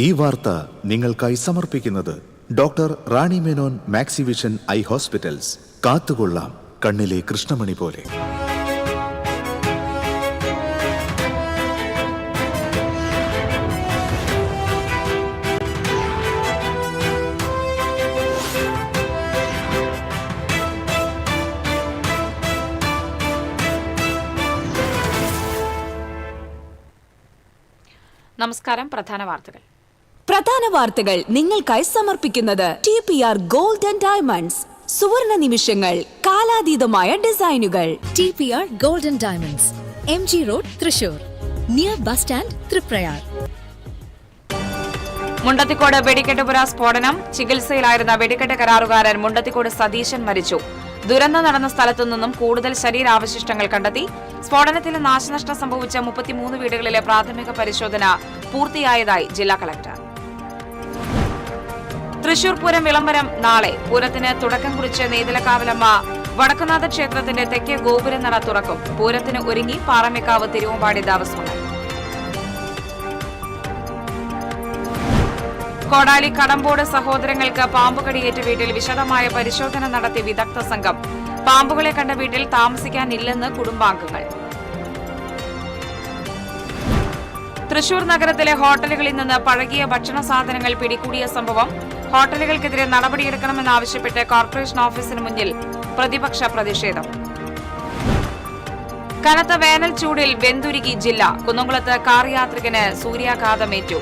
ഈ വാർത്ത നിങ്ങൾക്കായി സമർപ്പിക്കുന്നത് doctor Rani Menon Maxivision I hospitals. കാത്തുകൊള്ളാം കണ്ണിലെ കൃഷ്ണമണി പോലെ. നമസ്കാരം. പ്രധാന വാർത്തകൾ നിങ്ങൾക്കായി സമർപ്പിക്കുന്നത് TPR ഗോൾഡ് ആൻഡ് ഡയമണ്ട്സ്. സുവർണ നിമിഷങ്ങൾ, കാലാതീതമായ ഡിസൈനുകൾ. TPR gold and diamonds, MG road, Thrissur, near bus stand, Triprayar. Mundathikode വെടിക്കെട്ടുപുര സ്ഫോടനം. ചികിത്സയിലായിരുന്ന വെടിക്കെട്ട് കരാറുകാരൻ മുണ്ടത്തിക്കോട് സതീശൻ മരിച്ചു. ദുരന്തം നടന്ന സ്ഥലത്തു നിന്നും കൂടുതൽ ശരീരാവശിഷ്ടങ്ങൾ കണ്ടെത്തി. സ്ഫോടനത്തിൽ നാശനഷ്ടം സംഭവിച്ച 33 വീടുകളിലെ പ്രാഥമിക പരിശോധന പൂർത്തിയായതായി ജില്ലാ കളക്ടർ. തൃശൂർ പൂരം വിളംബരം നാളെ. പൂരത്തിന് തുടക്കം കുറിച്ച് നെയ്തലക്കാവിലമ്മ വടക്കുന്നാഥ ക്ഷേത്രത്തിന്റെ തെക്കേ ഗോപുരനട തുറക്കും. പൂരത്തിന് ഒരുങ്ങി പാറമേക്കാവ് തിരുവമ്പാടി ദേവസ്വങ്ങൾ. കോടാലി കടമ്പോട് സഹോദരങ്ങൾക്ക് പാമ്പുകടിയേറ്റ വീട്ടിൽ വിശദമായ പരിശോധന നടത്തി വിദഗ്ധ സംഘം. പാമ്പുകളെ കണ്ട വീട്ടിൽ താമസിക്കാനില്ലെന്ന് കുടുംബാംഗങ്ങൾ. തൃശൂർ നഗരത്തിലെ ഹോട്ടലുകളിൽ നിന്ന് പഴകിയ ഭക്ഷണ സാധനങ്ങൾ പിടികൂടിയ സംഭവം. ഹോട്ടലുകൾക്കെതിരെ നടപടിയെടുക്കണമെന്നാവശ്യപ്പെട്ട് കോർപ്പറേഷൻ ഓഫീസിന് മുന്നിൽ പ്രതിപക്ഷ പ്രതിഷേധം. കനത്ത വേനൽ ചൂടിൽ വെന്തുരുകി ജില്ല. കുന്നംകുളത്ത് കാർ യാത്രികന് സൂര്യാഘാതമേറ്റു.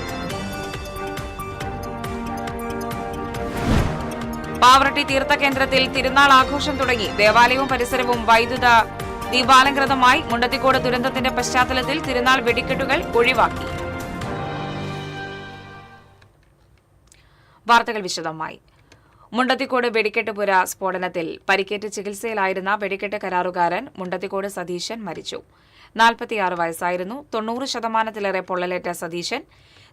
പാവറട്ടി തീർത്ഥകേന്ദ്രത്തിൽ തിരുനാൾ ആഘോഷം തുടങ്ങി. ദേവാലയവും പരിസരവും വൈദ്യുത ദീപാലങ്കൃതമായി. മുണ്ടത്തിക്കോട് ദുരന്തത്തിന്റെ പശ്ചാത്തലത്തിൽ തിരുനാൾ വെടിക്കെട്ടുകൾ ഒഴിവാക്കി. വാർത്തകൾ വിശദമായി. മുണ്ടത്തിക്കോട് വെടിക്കെട്ടുപുര സ്ഫോടനത്തിൽ പരിക്കേറ്റ് ചികിത്സയിലായിരുന്ന വെടിക്കെട്ട് കരാറുകാരൻ മുണ്ടത്തിക്കോട് സതീശൻ മരിച്ചു. 46 വയസ്സായിരുന്നു. 90% പൊള്ളലേറ്റ സതീശൻ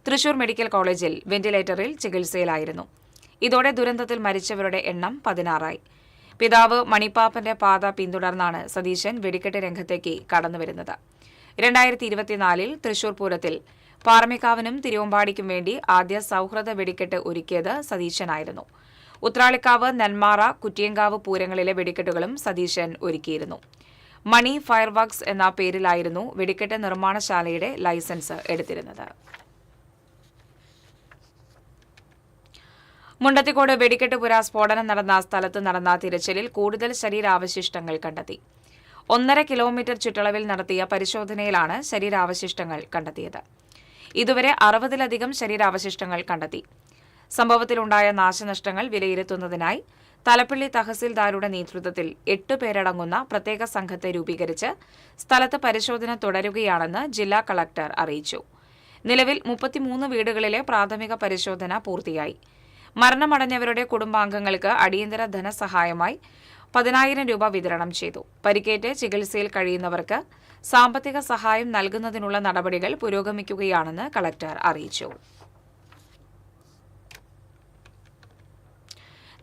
തൃശൂർ മെഡിക്കൽ കോളേജിൽ വെന്റിലേറ്ററിൽ ചികിത്സയിലായിരുന്നു. ഇതോടെ ദുരന്തത്തിൽ മരിച്ചവരുടെ എണ്ണം 16ആയി. പിതാവ് മണിപ്പാപ്പന്റെ പാത പിന്തുടർന്നാണ് സതീശൻ വെടിക്കെട്ട് രംഗത്തേക്ക് കടന്നുവരുന്നത്. 2024 തൃശൂർ പൂരത്തിൽ പാറമേക്കാവിനും തിരുവമ്പാടിക്കും വേണ്ടി ആദ്യ സൌഹൃദ വെടിക്കെട്ട് ഒരുക്കിയത് സതീശനായിരുന്നു. ഉത്രാളിക്കാവ്, നെന്മാറ, കുറ്റിയങ്കാവ് പൂരങ്ങളിലെ വെടിക്കെട്ടുകളും സതീശൻ ഒരുക്കിയിരുന്നു. മണി ഫയർവർക്സ് എന്ന പേരിലായിരുന്നു വെടിക്കെട്ട് നിർമ്മാണശാലയുടെ ലൈസൻസ് എടുത്തിരുന്നത്. മുണ്ടത്തിക്കോട് വെടിക്കെട്ടുപുര സ്ഫോടനം നടന്ന സ്ഥലത്ത് നടന്ന തിരച്ചിലിൽ കൂടുതൽ ശരീരാവശിഷ്ടങ്ങൾ കണ്ടെത്തി. 1.5 കിലോമീറ്റർ ചുറ്റളവിൽ നടത്തിയ പരിശോധനയിലാണ് ശരീരാവശിഷ്ടങ്ങൾ കണ്ടെത്തിയത്. ഇതുവരെ 60-ലധികം ശരീരാവശിഷ്ടങ്ങൾ കണ്ടെത്തി. സംഭവത്തിലുണ്ടായ നാശനഷ്ടങ്ങൾ വിലയിരുത്തുന്നതിനായി തലപ്പള്ളി തഹസിൽദാരുടെ നേതൃത്വത്തിൽ 8 പേരടങ്ങുന്ന പ്രത്യേക സംഘത്തെ രൂപീകരിച്ച് സ്ഥലത്ത് പരിശോധന തുടരുകയാണെന്ന് ജില്ലാ കളക്ടർ അറിയിച്ചു. നിലവിൽ 33 വീടുകളിലെ പ്രാഥമിക പരിശോധന പൂർത്തിയായി. മരണമടഞ്ഞവരുടെ കുടുംബാംഗങ്ങൾക്ക് അടിയന്തര ധനസഹായമായി 10,000 രൂപ വിതരണം ചെയ്തു. പരിക്കേറ്റ് ചികിത്സയിൽ കഴിയുന്നവർക്ക് സാമ്പത്തിക സഹായം നൽകുന്നതിനുള്ള നടപടികൾ പുരോഗമിക്കുകയാണെന്ന് കളക്ടർ അറിയിച്ചു.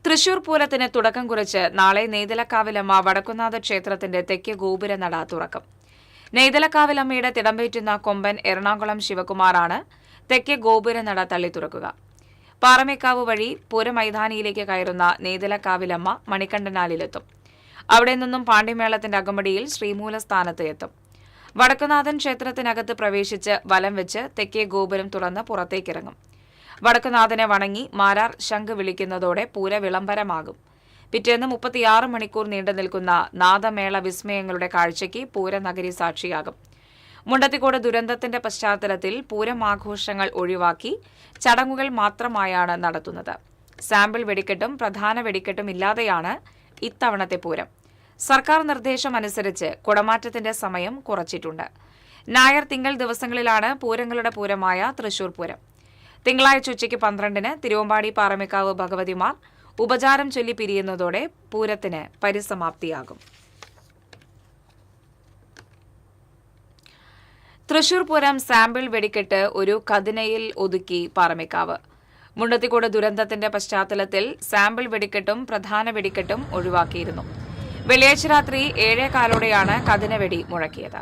തൃശൂർ പൂരത്തിന് തുടക്കം കുറിച്ച് നാളെ നെയ്തലക്കാവിലമ്മ വടക്കുന്നാഥ ക്ഷേത്രത്തിന്റെ തെക്കേ ഗോപുരനട തുറക്കും. നെയ്തലക്കാവിലമ്മയുടെ തിടമ്പേറ്റുന്ന കൊമ്പൻ എറണാകുളം ശിവകുമാറാണ് തെക്കേ ഗോപുരനട തള്ളി തുറക്കുക. പാറമേക്കാവ് വഴി പൂരമൈതാനിയിലേക്ക് കയറുന്ന നെയ്തലക്കാവിലമ്മ മണികണ്ഠനാലിലെത്തും. അവിടെ നിന്നും പാണ്ഡ്യമേളത്തിന്റെ അകമ്പടിയിൽ ശ്രീമൂലസ്ഥാനത്ത് എത്തും. വടക്കുനാഥൻ ക്ഷേത്രത്തിനകത്ത് പ്രവേശിച്ച് വലം വെച്ച് തെക്കേ ഗോപുരം തുറന്ന് പുറത്തേക്കിറങ്ങും. വടക്കുനാഥനെ വണങ്ങി മാരാർ ശംഖ് വിളിക്കുന്നതോടെ പൂര വിളംബരമാകും. പിറ്റേന്ന് 36 മണിക്കൂർ നീണ്ടുനിൽക്കുന്ന നാദമേള വിസ്മയങ്ങളുടെ കാഴ്ചയ്ക്ക് പൂരനഗരി സാക്ഷിയാകും. മുണ്ടത്തിക്കോട് ദുരന്തത്തിന്റെ പശ്ചാത്തലത്തിൽ പൂരം ആഘോഷങ്ങൾ ഒഴിവാക്കി ചടങ്ങുകൾ മാത്രമായാണ് നടത്തുന്നത്. സാമ്പിൾ വെടിക്കെട്ടും പ്രധാന വെടിക്കെട്ടും ഇല്ലാതെയാണ് ഇത്തവണത്തെ പൂരം. സർക്കാർ നിർദ്ദേശമനുസരിച്ച് കുടമാറ്റത്തിന്റെ സമയം കുറച്ചിട്ടുണ്ട്. ഞായർ, തിങ്കൾ ദിവസങ്ങളിലാണ് പൂരങ്ങളുടെ പൂരമായ തൃശൂർ പൂരം. തിങ്കളാഴ്ച ഉച്ചയ്ക്ക് 12-ന് തിരുവമ്പാടി പാറമേക്കാവ് ഭഗവതിമാർ ഉപചാരം ചൊല്ലി പിരിയുന്നതോടെ പൂരത്തിന് പരിസമാപ്തിയാകും. തൃശൂർ പൂരം സാമ്പിൾ വെടിക്കെട്ട് ഒരു കതിനയിൽ ഒതുക്കി പാറമേക്കാവ്. മുണ്ടത്തിക്കോട് ദുരന്തത്തിന്റെ പശ്ചാത്തലത്തിൽ സാമ്പിൾ വെടിക്കെട്ടും പ്രധാന വെടിക്കെട്ടും ഒഴിവാക്കിയിരുന്നു. വെള്ളിയാഴ്ച രാത്രി 7:15 കതിന വെടി മുഴക്കിയത്.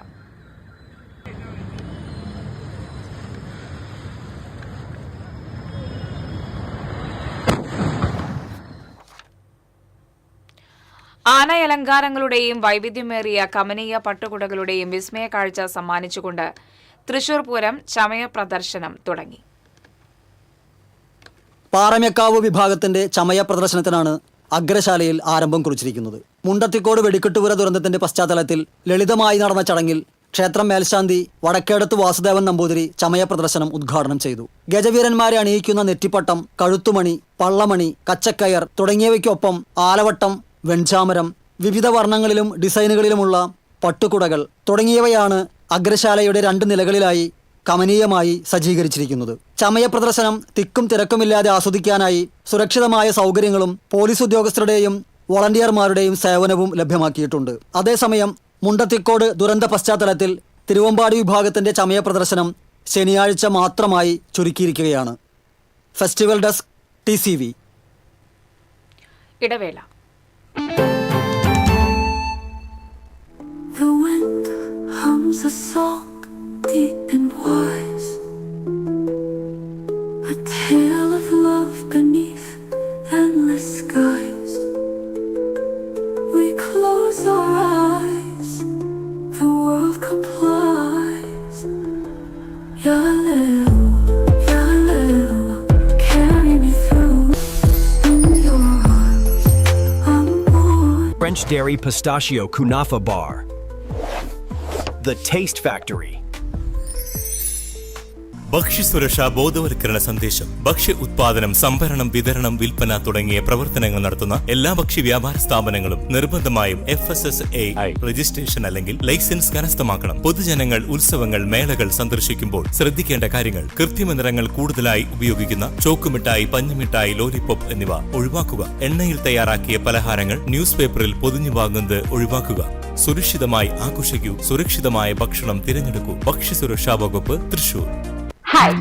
ആനയലങ്കാരങ്ങളുടെയും വൈവിധ്യമേറിയ കമനീയ പട്ടുകുടകളുടെയും വിസ്മയ കാഴ്ച സമ്മാനിച്ചുകൊണ്ട് തൃശൂർ പൂരം ചമയ പ്രദർശനം തുടങ്ങി. പാറമേക്കാവ് വിഭാഗത്തിന്റെ ചമയ പ്രദർശനത്തിനാണ് അഗ്രശാലയിൽ ആരംഭം കുറിച്ചിരിക്കുന്നത്. മുണ്ടത്തിക്കോട് വെടിക്കെട്ടുപുര ദുരന്തത്തിന്റെ പശ്ചാത്തലത്തിൽ ലളിതമായി നടന്ന ചടങ്ങിൽ ക്ഷേത്രം മേൽശാന്തി വടക്കേടത്ത് വാസുദേവൻ നമ്പൂതിരി ചമയ പ്രദർശനം ഉദ്ഘാടനം ചെയ്തു. ഗജവീരന്മാരെ അണിയിക്കുന്ന നെറ്റിപ്പട്ടം, കഴുത്തുമണി, പള്ളമണി, കച്ചക്കയർ തുടങ്ങിയവയ്ക്കൊപ്പം ആലവട്ടം, വെൺചാമരം, വിവിധ വർണ്ണങ്ങളിലും ഡിസൈനുകളിലുമുള്ള പട്ടുകുടകൾ തുടങ്ങിയവയാണ് അഗ്രശാലയുടെ 2 നിലകളിലായി കമനീയമായി സജ്ജീകരിച്ചിരിക്കുന്നത്. ചമയ പ്രദർശനം തിക്കും തിരക്കുമില്ലാതെ ആസ്വദിക്കാനായി സുരക്ഷിതമായ സൗകര്യങ്ങളും പോലീസ് ഉദ്യോഗസ്ഥരുടെയും വോളണ്ടിയർമാരുടെയും സേവനവും ലഭ്യമാക്കിയിട്ടുണ്ട്. അതേസമയം മുണ്ടത്തിക്കോട് ദുരന്ത പശ്ചാത്തലത്തിൽ തിരുവമ്പാടി വിഭാഗത്തിന്റെ ചമയ പ്രദർശനം ശനിയാഴ്ച മാത്രമായി ചുരുക്കിയിരിക്കുകയാണ്. Festival desk TCV. ഇടവേള. The wind hums a song deep and wise, a tale of love beneath endless skies. We close our eyes, the world complies. Yaleo, Yaleo, carry me through. In your arms, I'm born. French Dairy Pistachio Kunafa Bar. The Taste Factory. ഭക്ഷ്യസുരക്ഷാ ബോധവൽക്കരണ സന്ദേശം. ഭക്ഷ്യ ഉത്പാദനം, സംഭരണം, വിതരണം, വിൽപ്പന തുടങ്ങിയ പ്രവർത്തനങ്ങൾ നടത്തുന്ന എല്ലാ ഭക്ഷ്യ വ്യാപാര സ്ഥാപനങ്ങളും നിർബന്ധമായും FSSAI രജിസ്ട്രേഷൻ അല്ലെങ്കിൽ ലൈസൻസ് കരസ്ഥമാക്കണം. പൊതുജനങ്ങൾ ഉത്സവങ്ങൾ, മേളകൾ സന്ദർശിക്കുമ്പോൾ ശ്രദ്ധിക്കേണ്ട കാര്യങ്ങൾ: കൃത്രിമ നിറങ്ങൾ കൂടുതലായി ഉപയോഗിക്കുന്ന ചോക്കുമിഠായി, പഞ്ഞിമിഠായി, ലോലിപോപ്പ് എന്നിവ ഒഴിവാക്കുക. എണ്ണയിൽ തയ്യാറാക്കിയ പലഹാരങ്ങൾ ന്യൂസ് പേപ്പറിൽ പൊതിഞ്ഞു വാങ്ങുന്നത് ഒഴിവാക്കുക. സുരക്ഷിതമായി ആഘോഷിക്കൂ. സുരക്ഷിതമായ ഭക്ഷണം തിരഞ്ഞെടുക്കൂ. ഭക്ഷ്യസുരക്ഷാ വകുപ്പ്, തൃശൂർ. ഹായ്,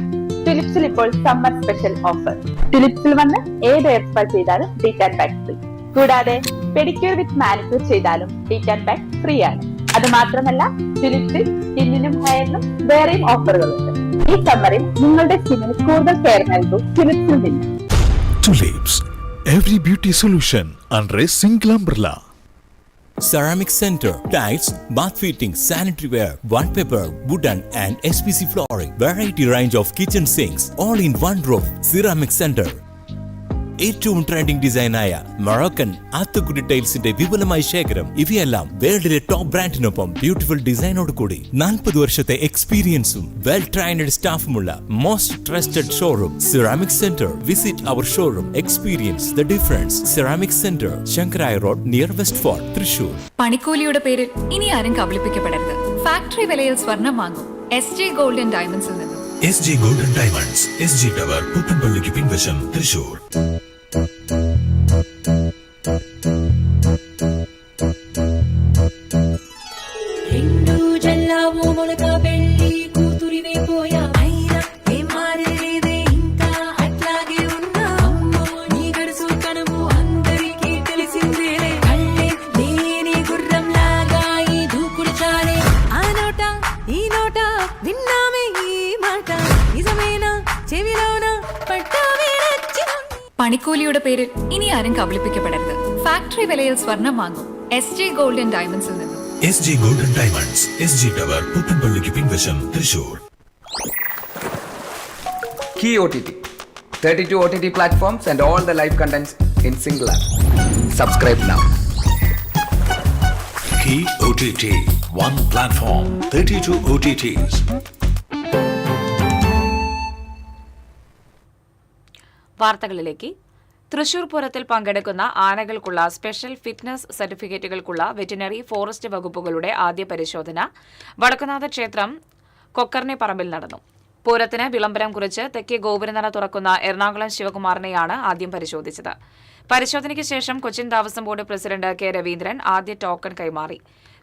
ഫിലിപ്സിൽ ഇപ്പോൾ സമ്മർ സ്പെഷ്യൽ ഓഫർ. ഫിലിപ്സിൽ വന്ന് ഏത് ഹെയർ സ്പാ ചെയ്താലും ഡീറ്റാൻ പാക്ക് ഫ്രീ. കൂടാതെ പെഡിക്യൂർ വിത്ത് മാനിക്യൂർ ചെയ്താലും ഡീറ്റാൻ പാക്ക് ഫ്രീ ആണ്. അത് മാത്രമല്ല, ഫിലിപ്സിൽ സ്കിന്നിനും ഹെയറിനും വേറെയും ഓഫറുകളുണ്ട്. ഈ സമ്മറിൽ നിങ്ങളുടെ സ്കിന്നിന് കൂടുതൽ കെയർ നൽകൂ ഫിലിപ്സിൽ നിന്ന്. Tulips, every beauty solution under a single umbrella. Ceramic Center, tiles, bath fittings, sanitary ware, wallpaper, wooden and SPC flooring, variety range of kitchen sinks, all in one roof. Ceramic Center. ഏറ്റവും trending ഡിസൈനായ Moroccan ആത്തുകുടി ടൈൽസിന്റെ വിപുലമായ ശേഖരം. ഇവയെല്ലാം വേൾഡിലെ top ബ്രാൻഡിനൊപ്പം beautiful ഡിസൈനോട് കൂടി 40 വർഷത്തെ എക്സ്പീരിയൻസും well trained സ്റ്റാഫുമുള്ള most trusted showroom ceramic centre. Visit our showroom, experience the difference. Ceramic centre, Sankarayya road, near west fort, Thrissur. പണിക്കൂലിയുടെ പേരിൽ ഇനി ആരും കബളിപ്പിക്കപ്പെടരുത്. ഫാക്ടറി വിലയിൽ സ്വർണം വാങ്ങും SJ Gold and Diamonds നിന്നും. SJ Gold and Diamonds, SG tower, പുത്തൻപള്ളിക്ക് പിൻവശം, തൃശൂർ. പണിക്കൂലിയുടെ പേരിൽ ഇനി ആരും കബളിപ്പിക്കപ്പെടരുത്. ഫാക്ടറി വിലയിൽ സ്വർണം വാങ്ങും SJ Gold and Diamonds നിന്നും. SJ Gold and Diamonds, SG tower, പുത്തൻപള്ളിക്ക് പിൻവശം, Thrissur. Key OTT, 32 OTT platforms and all the live contents in single app. Subscribe now. Key OTT, one platform, 32 OTTs. വാർത്തകളിലേക്ക്. തൃശൂർ പൂരത്തിൽ പങ്കെടുക്കുന്ന ആനകൾക്കുള്ള സ്പെഷ്യൽ ഫിറ്റ്നസ് സർട്ടിഫിക്കറ്റുകൾക്കുള്ള വെറ്റിനറി, ഫോറസ്റ്റ് വകുപ്പുകളുടെ ആദ്യ പരിശോധന വടക്കുന്നാഥ ക്ഷേത്രം കൊക്കർണിപ്പറമ്പിൽ നടന്നു. പൂരത്തിന് വിളംബരം കുറിച്ച് തെക്കേ ഗോപുരനട തുറക്കുന്ന എറണാകുളം ശിവകുമാറിനെയാണ് ആദ്യം പരിശോധിച്ചത്. പരിശോധനയ്ക്ക് ശേഷം Cochin Devaswom board president K. Raveendran ആദ്യ ടോക്കൺ കൈമാറി.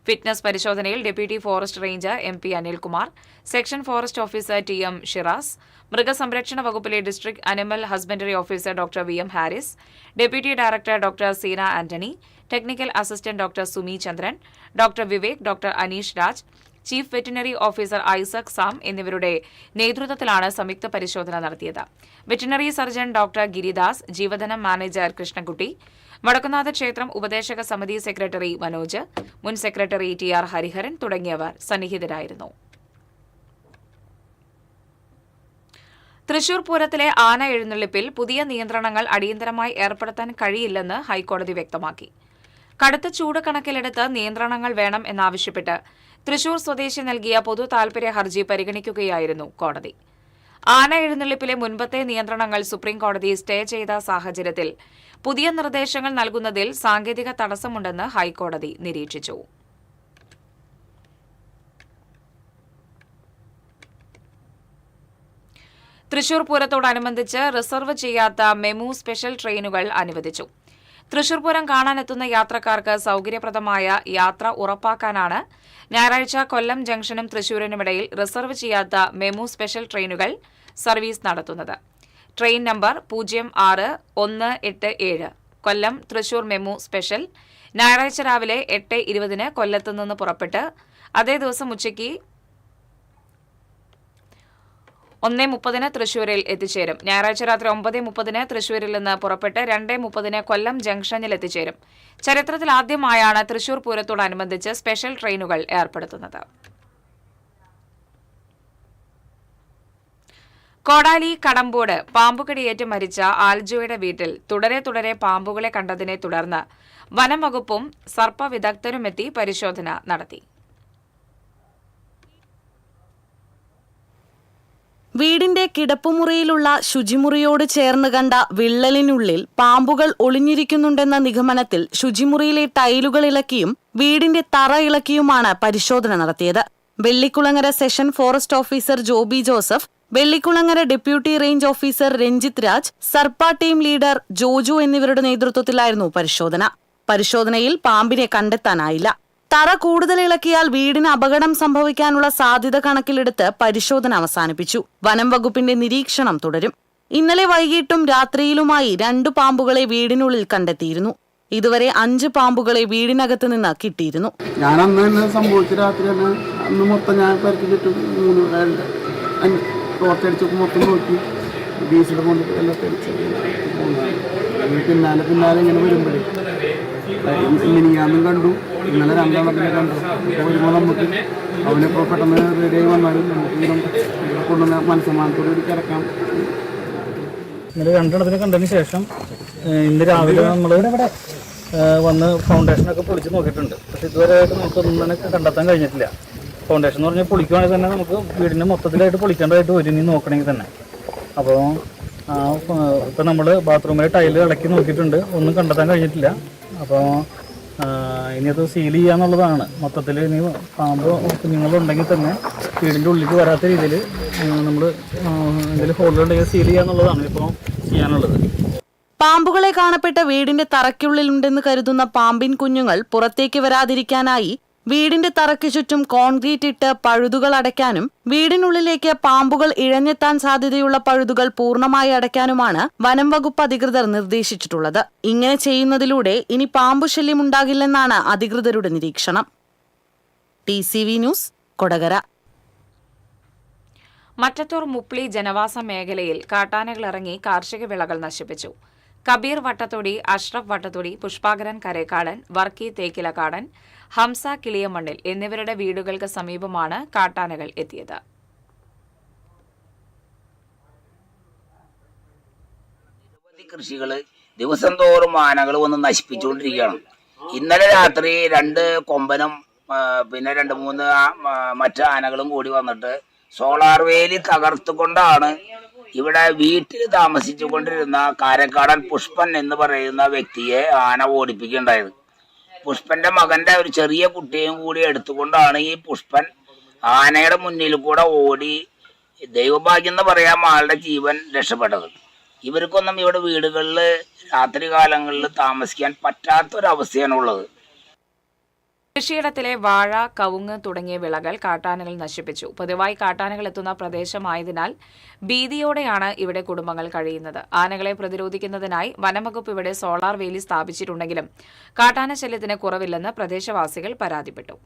ഫിറ്റ്നസ് പരിശോധനയിൽ deputy forest ranger MP Anilkumar, section forest officer TM Shiras, മൃഗസംരക്ഷണ വകുപ്പിലെ district animal husbandry officer doctor VM Haris, deputy director doctor Seena Antony, technical assistant doctor Sumi Chandran, doctor Vivek, doctor Aneesh Raj, chief veterinary officer Isaac Sam എന്നിവരുടെ നേതൃത്വത്തിലാണ് സംയുക്ത പരിശോധന നടത്തിയത്. വെറ്റിനറി സർജൻ ഡോക്ടർ ഗിരിദാസ്, ജീവധനം മാനേജർ കൃഷ്ണൻകുട്ടി, വടക്കുന്നാഥ ക്ഷേത്രം ഉപദേശക സമിതി സെക്രട്ടറി മനോജ്, മുൻ സെക്രട്ടറി TR ഹരിഹരൻ തുടങ്ങിയവർ സന്നിഹിതരായിരുന്നു. തൃശൂർ പൂരത്തിലെ ആന എഴുന്നള്ളിപ്പിൽ പുതിയ നിയന്ത്രണങ്ങൾ അടിയന്തരമായി ഏർപ്പെടുത്താൻ കഴിയില്ലെന്ന് ഹൈക്കോടതി വ്യക്തമാക്കി. കടുത്ത ചൂട് കണക്കിലെടുത്ത് നിയന്ത്രണങ്ങൾ വേണം എന്നാവശ്യപ്പെട്ട് തൃശൂർ സ്വദേശി നൽകിയ പൊതു താൽപര്യ ഹർജി പരിഗണിക്കുകയായിരുന്നു കോടതി. ആന എഴുന്നള്ളിപ്പിലെ മുൻപത്തെ നിയന്ത്രണങ്ങൾ സുപ്രീംകോടതി സ്റ്റേ ചെയ്ത സാഹചര്യത്തിൽ പുതിയ നിർദ്ദേശങ്ങൾ നൽകുന്നതിൽ സാങ്കേതിക തടസ്സമുണ്ടെന്ന് ഹൈക്കോടതി നിരീക്ഷിച്ചു. തൃശൂർ പൂരത്തോടനുബന്ധിച്ച് റിസർവ് ചെയ്യാത്ത മെമു സ്പെഷ്യൽ ട്രെയിനുകൾ അനുവദിച്ചു. തൃശൂർ പൂരം കാണാനെത്തുന്ന യാത്രക്കാർക്ക് സൌകര്യപ്രദമായ യാത്ര ഉറപ്പാക്കാനാണ് ഞായറാഴ്ച കൊല്ലം ജംഗ്ഷനും തൃശൂരിനുമിടയിൽ റിസർവ് ചെയ്യാത്ത മെമു സ്പെഷ്യൽ ട്രെയിനുകൾ സർവീസ് നടത്തുന്നത്. Train number 06-187 Kollam Thrissur MEMU special ഞായറാഴ്ച രാവിലെ 8:20 കൊല്ലത്തുനിന്ന് പുറപ്പെട്ട് അതേ ദിവസം ഉച്ചയ്ക്ക് 1:30 തൃശൂരിൽ എത്തിച്ചേരും. ഞായറാഴ്ച രാത്രി 9:30 തൃശൂരിൽ നിന്ന് പുറപ്പെട്ട് 2:30 കൊല്ലം ജംഗ്ഷനിൽ എത്തിച്ചേരും. ചരിത്രത്തിൽ ആദ്യമായാണ് തൃശൂർ പൂരത്തോടനുബന്ധിച്ച് സ്പെഷ്യൽ ട്രെയിനുകൾ ഏർപ്പെടുത്തുന്നത്. കോടാലി കടമ്പോട് പാമ്പുകടിയേറ്റ് മരിച്ച ആൽജോയുടെ വീട്ടിൽ തുടരെ പാമ്പുകളെ കണ്ടതിനെ തുടർന്ന് വനം വകുപ്പും സർപ്പവിദഗ്ധരുമെത്തി പരിശോധന നടത്തി. വീടിന്റെ കിടപ്പുമുറിയിലുള്ള ശുചിമുറിയോട് ചേർന്ന് കണ്ട വിള്ളലിനുള്ളിൽ പാമ്പുകൾ ഒളിഞ്ഞിരിക്കുന്നുണ്ടെന്ന നിഗമനത്തിൽ ശുചിമുറിയിലെ ടൈലുകൾ ഇളക്കിയും വീടിന്റെ തറ ഇളക്കിയുമാണ് പരിശോധന നടത്തിയത്. Vellikulangara session forest officer Joby Joseph, Vellikulangara deputy range officer Ranjith Raj, Sarpa team leader Joju എന്നിവരുടെ നേതൃത്വത്തിലായിരുന്നു പരിശോധന. പരിശോധനയിൽ പാമ്പിനെ കണ്ടെത്താനായില്ല. തറ കൂടുതൽ ഇളക്കിയാൽ വീടിന് അപകടം സംഭവിക്കാനുള്ള സാധ്യത കണക്കിലെടുത്ത് പരിശോധന അവസാനിപ്പിച്ചു. വനം വകുപ്പിന്റെ നിരീക്ഷണം തുടരും. ഇന്നലെ വൈകിട്ടും രാത്രിയിലുമായി 2 പാമ്പുകളെ വീടിനുള്ളിൽ കണ്ടെത്തിയിരുന്നു. ഇതുവരെ 5 പാമ്പുകളെ വീടിനകത്ത് നിന്ന് കിട്ടിയിരുന്നു. ഞാൻ അന്ന് തന്നെ സംഭവിച്ച രാത്രി തന്നെ അന്ന് മൊത്തം ഞാൻ പരിക്ക് ചുറ്റും 3 ടോർച്ചടിച്ച് മൊത്തം നോക്കി ഡീസൽ കൊണ്ട് എല്ലാം തെളിച്ച് പിന്നാലെ ഇങ്ങനെ വരുമ്പോഴേ മിനിയാന്നും കണ്ടു, ഇന്നലെ 2 എണ്ണത്തിനെ കണ്ടു. വരുമ്പോൾ നമുക്ക് അവനിപ്പോൾ പെട്ടെന്ന് റെഡിയായി വന്നാലും നമുക്ക് ഇങ്ങനെ കൊണ്ടുവന്ന മനസ്സമാനത്തോടെ കിടക്കാം. ഇന്നലെ 2 എണ്ണത്തിനെ കണ്ടതിന് ശേഷം ഇന്ന് രാവിലെ നമ്മൾ വന്ന് ഫൗണ്ടേഷനൊക്കെ പൊളിച്ച് നോക്കിയിട്ടുണ്ട്. പക്ഷെ ഇതുവരെയായിട്ട് നമുക്കൊന്നും തന്നെ കണ്ടെത്താൻ കഴിഞ്ഞിട്ടില്ല. ഫൗണ്ടേഷൻ എന്ന് പറഞ്ഞാൽ പൊളിക്കുവാണെങ്കിൽ തന്നെ നമുക്ക് വീടിനെ മൊത്തത്തിലായിട്ട് പൊളിക്കേണ്ടതായിട്ട് വരും ഇനി നോക്കണമെങ്കിൽ തന്നെ. അപ്പോൾ ഇപ്പം നമ്മൾ ബാത്റൂമിലെ ടൈല് ഇളക്കി നോക്കിയിട്ടുണ്ട്, ഒന്നും കണ്ടെത്താൻ കഴിഞ്ഞിട്ടില്ല. അപ്പോൾ ഇനി അത് സീൽ ചെയ്യാന്നുള്ളതാണ്. മൊത്തത്തിൽ ഇനി പാമ്പ് കുഞ്ഞുങ്ങളുണ്ടെങ്കിൽ തന്നെ വീടിൻ്റെ ഉള്ളിലേക്ക് വരാത്ത രീതിയിൽ നമ്മൾ എന്തെങ്കിലും ഹോളുകളുണ്ടെങ്കിൽ സീൽ ചെയ്യാന്നുള്ളതാണ് ഇപ്പോൾ ചെയ്യാനുള്ളത്. പാമ്പുകളെ കാണപ്പെട്ട വീടിന്റെ തറയ്ക്കുള്ളിലുണ്ടെന്ന് കരുതുന്ന പാമ്പിൻ കുഞ്ഞുങ്ങൾ പുറത്തേക്ക് വരാതിരിക്കാനായി വീടിന്റെ തറയ്ക്ക് ചുറ്റും കോൺക്രീറ്റ് ഇട്ട് പഴുതുകൾ അടയ്ക്കാനും വീടിനുള്ളിലേക്ക് പാമ്പുകൾ ഇഴഞ്ഞെത്താൻ സാധ്യതയുള്ള പഴുതുകൾ പൂർണ്ണമായി അടയ്ക്കാനുമാണ് വനം വകുപ്പ് അധികൃതർ നിർദ്ദേശിച്ചിട്ടുള്ളത്. ഇങ്ങനെ ചെയ്യുന്നതിലൂടെ ഇനി പാമ്പു ശല്യം ഉണ്ടാകില്ലെന്നാണ് അധികൃതരുടെ നിരീക്ഷണം. TCV news, Kodakara. മറ്റത്തൂർ മുപ്ലി ജനവാസ മേഖലയിൽ കാട്ടാനകളിറങ്ങി കാർഷിക വിളകൾ നശിപ്പിച്ചു. കബീർ വട്ടത്തൊടി, അഷ്റഫ് വട്ടത്തൊടി, പുഷ്പാകരൻ കരേക്കാടൻ, വർക്കി തേക്കിലക്കാടൻ, ഹംസ കിളിയമണ്ണിൽ എന്നിവരുടെ വീടുകൾക്ക് സമീപമാണ് കാട്ടാനകൾ എത്തിയത്. നിരവധി കൃഷികൾ ദിവസം തോറും ആനകൾ വന്ന് നശിപ്പിച്ചുകൊണ്ടിരിക്കുകയാണ്. ഇന്നലെ രാത്രി 2 കൊമ്പനും പിന്നെ 2-3 മറ്റു ആനകളും കൂടി വന്നിട്ട് സോളാർ വേലി തകർത്തുകൊണ്ടാണ് ഇവിടെ വീട്ടിൽ താമസിച്ചുകൊണ്ടിരുന്ന കാരക്കാടൻ പുഷ്പൻ എന്ന് പറയുന്ന വ്യക്തിയെ ആന ഓടിപ്പിക്കുകയുണ്ടായത്. പുഷ്പന്റെ മകന്റെ ഒരു ചെറിയ കുട്ടിയും കൂടി എടുത്തുകൊണ്ടാണ് ഈ പുഷ്പൻ ആനയുടെ മുന്നിൽ കൂടെ ഓടി ദൈവഭാഗ്യം എന്ന് പറയാം ആളുടെ ജീവൻ രക്ഷപ്പെട്ടത്. ഇവർക്കൊന്നും ഇവിടെ വീടുകളിൽ രാത്രി കാലങ്ങളിൽ താമസിക്കാൻ പറ്റാത്തൊരവസ്ഥയാണുള്ളത്. കൃഷിയിടത്തിലെ വാഴ, കവുങ്ങ് തുടങ്ങിയ വിളകൾ കാട്ടാനകൾ നശിപ്പിച്ചു. പതിവായി കാട്ടാനകൾ എത്തുന്ന പ്രദേശമായതിനാൽ ഭീതിയോടെയാണ് ഇവിടെ കുടുംബങ്ങൾ കഴിയുന്നത്. ആനകളെ പ്രതിരോധിക്കുന്നതിനായി വനംവകുപ്പ് ഇവിടെ സോളാർ വേലി സ്ഥാപിച്ചിട്ടുണ്ടെങ്കിലും കാട്ടാന ശല്യത്തിന് കുറവില്ലെന്ന് പ്രദേശവാസികൾ പരാതിപ്പെട്ടു.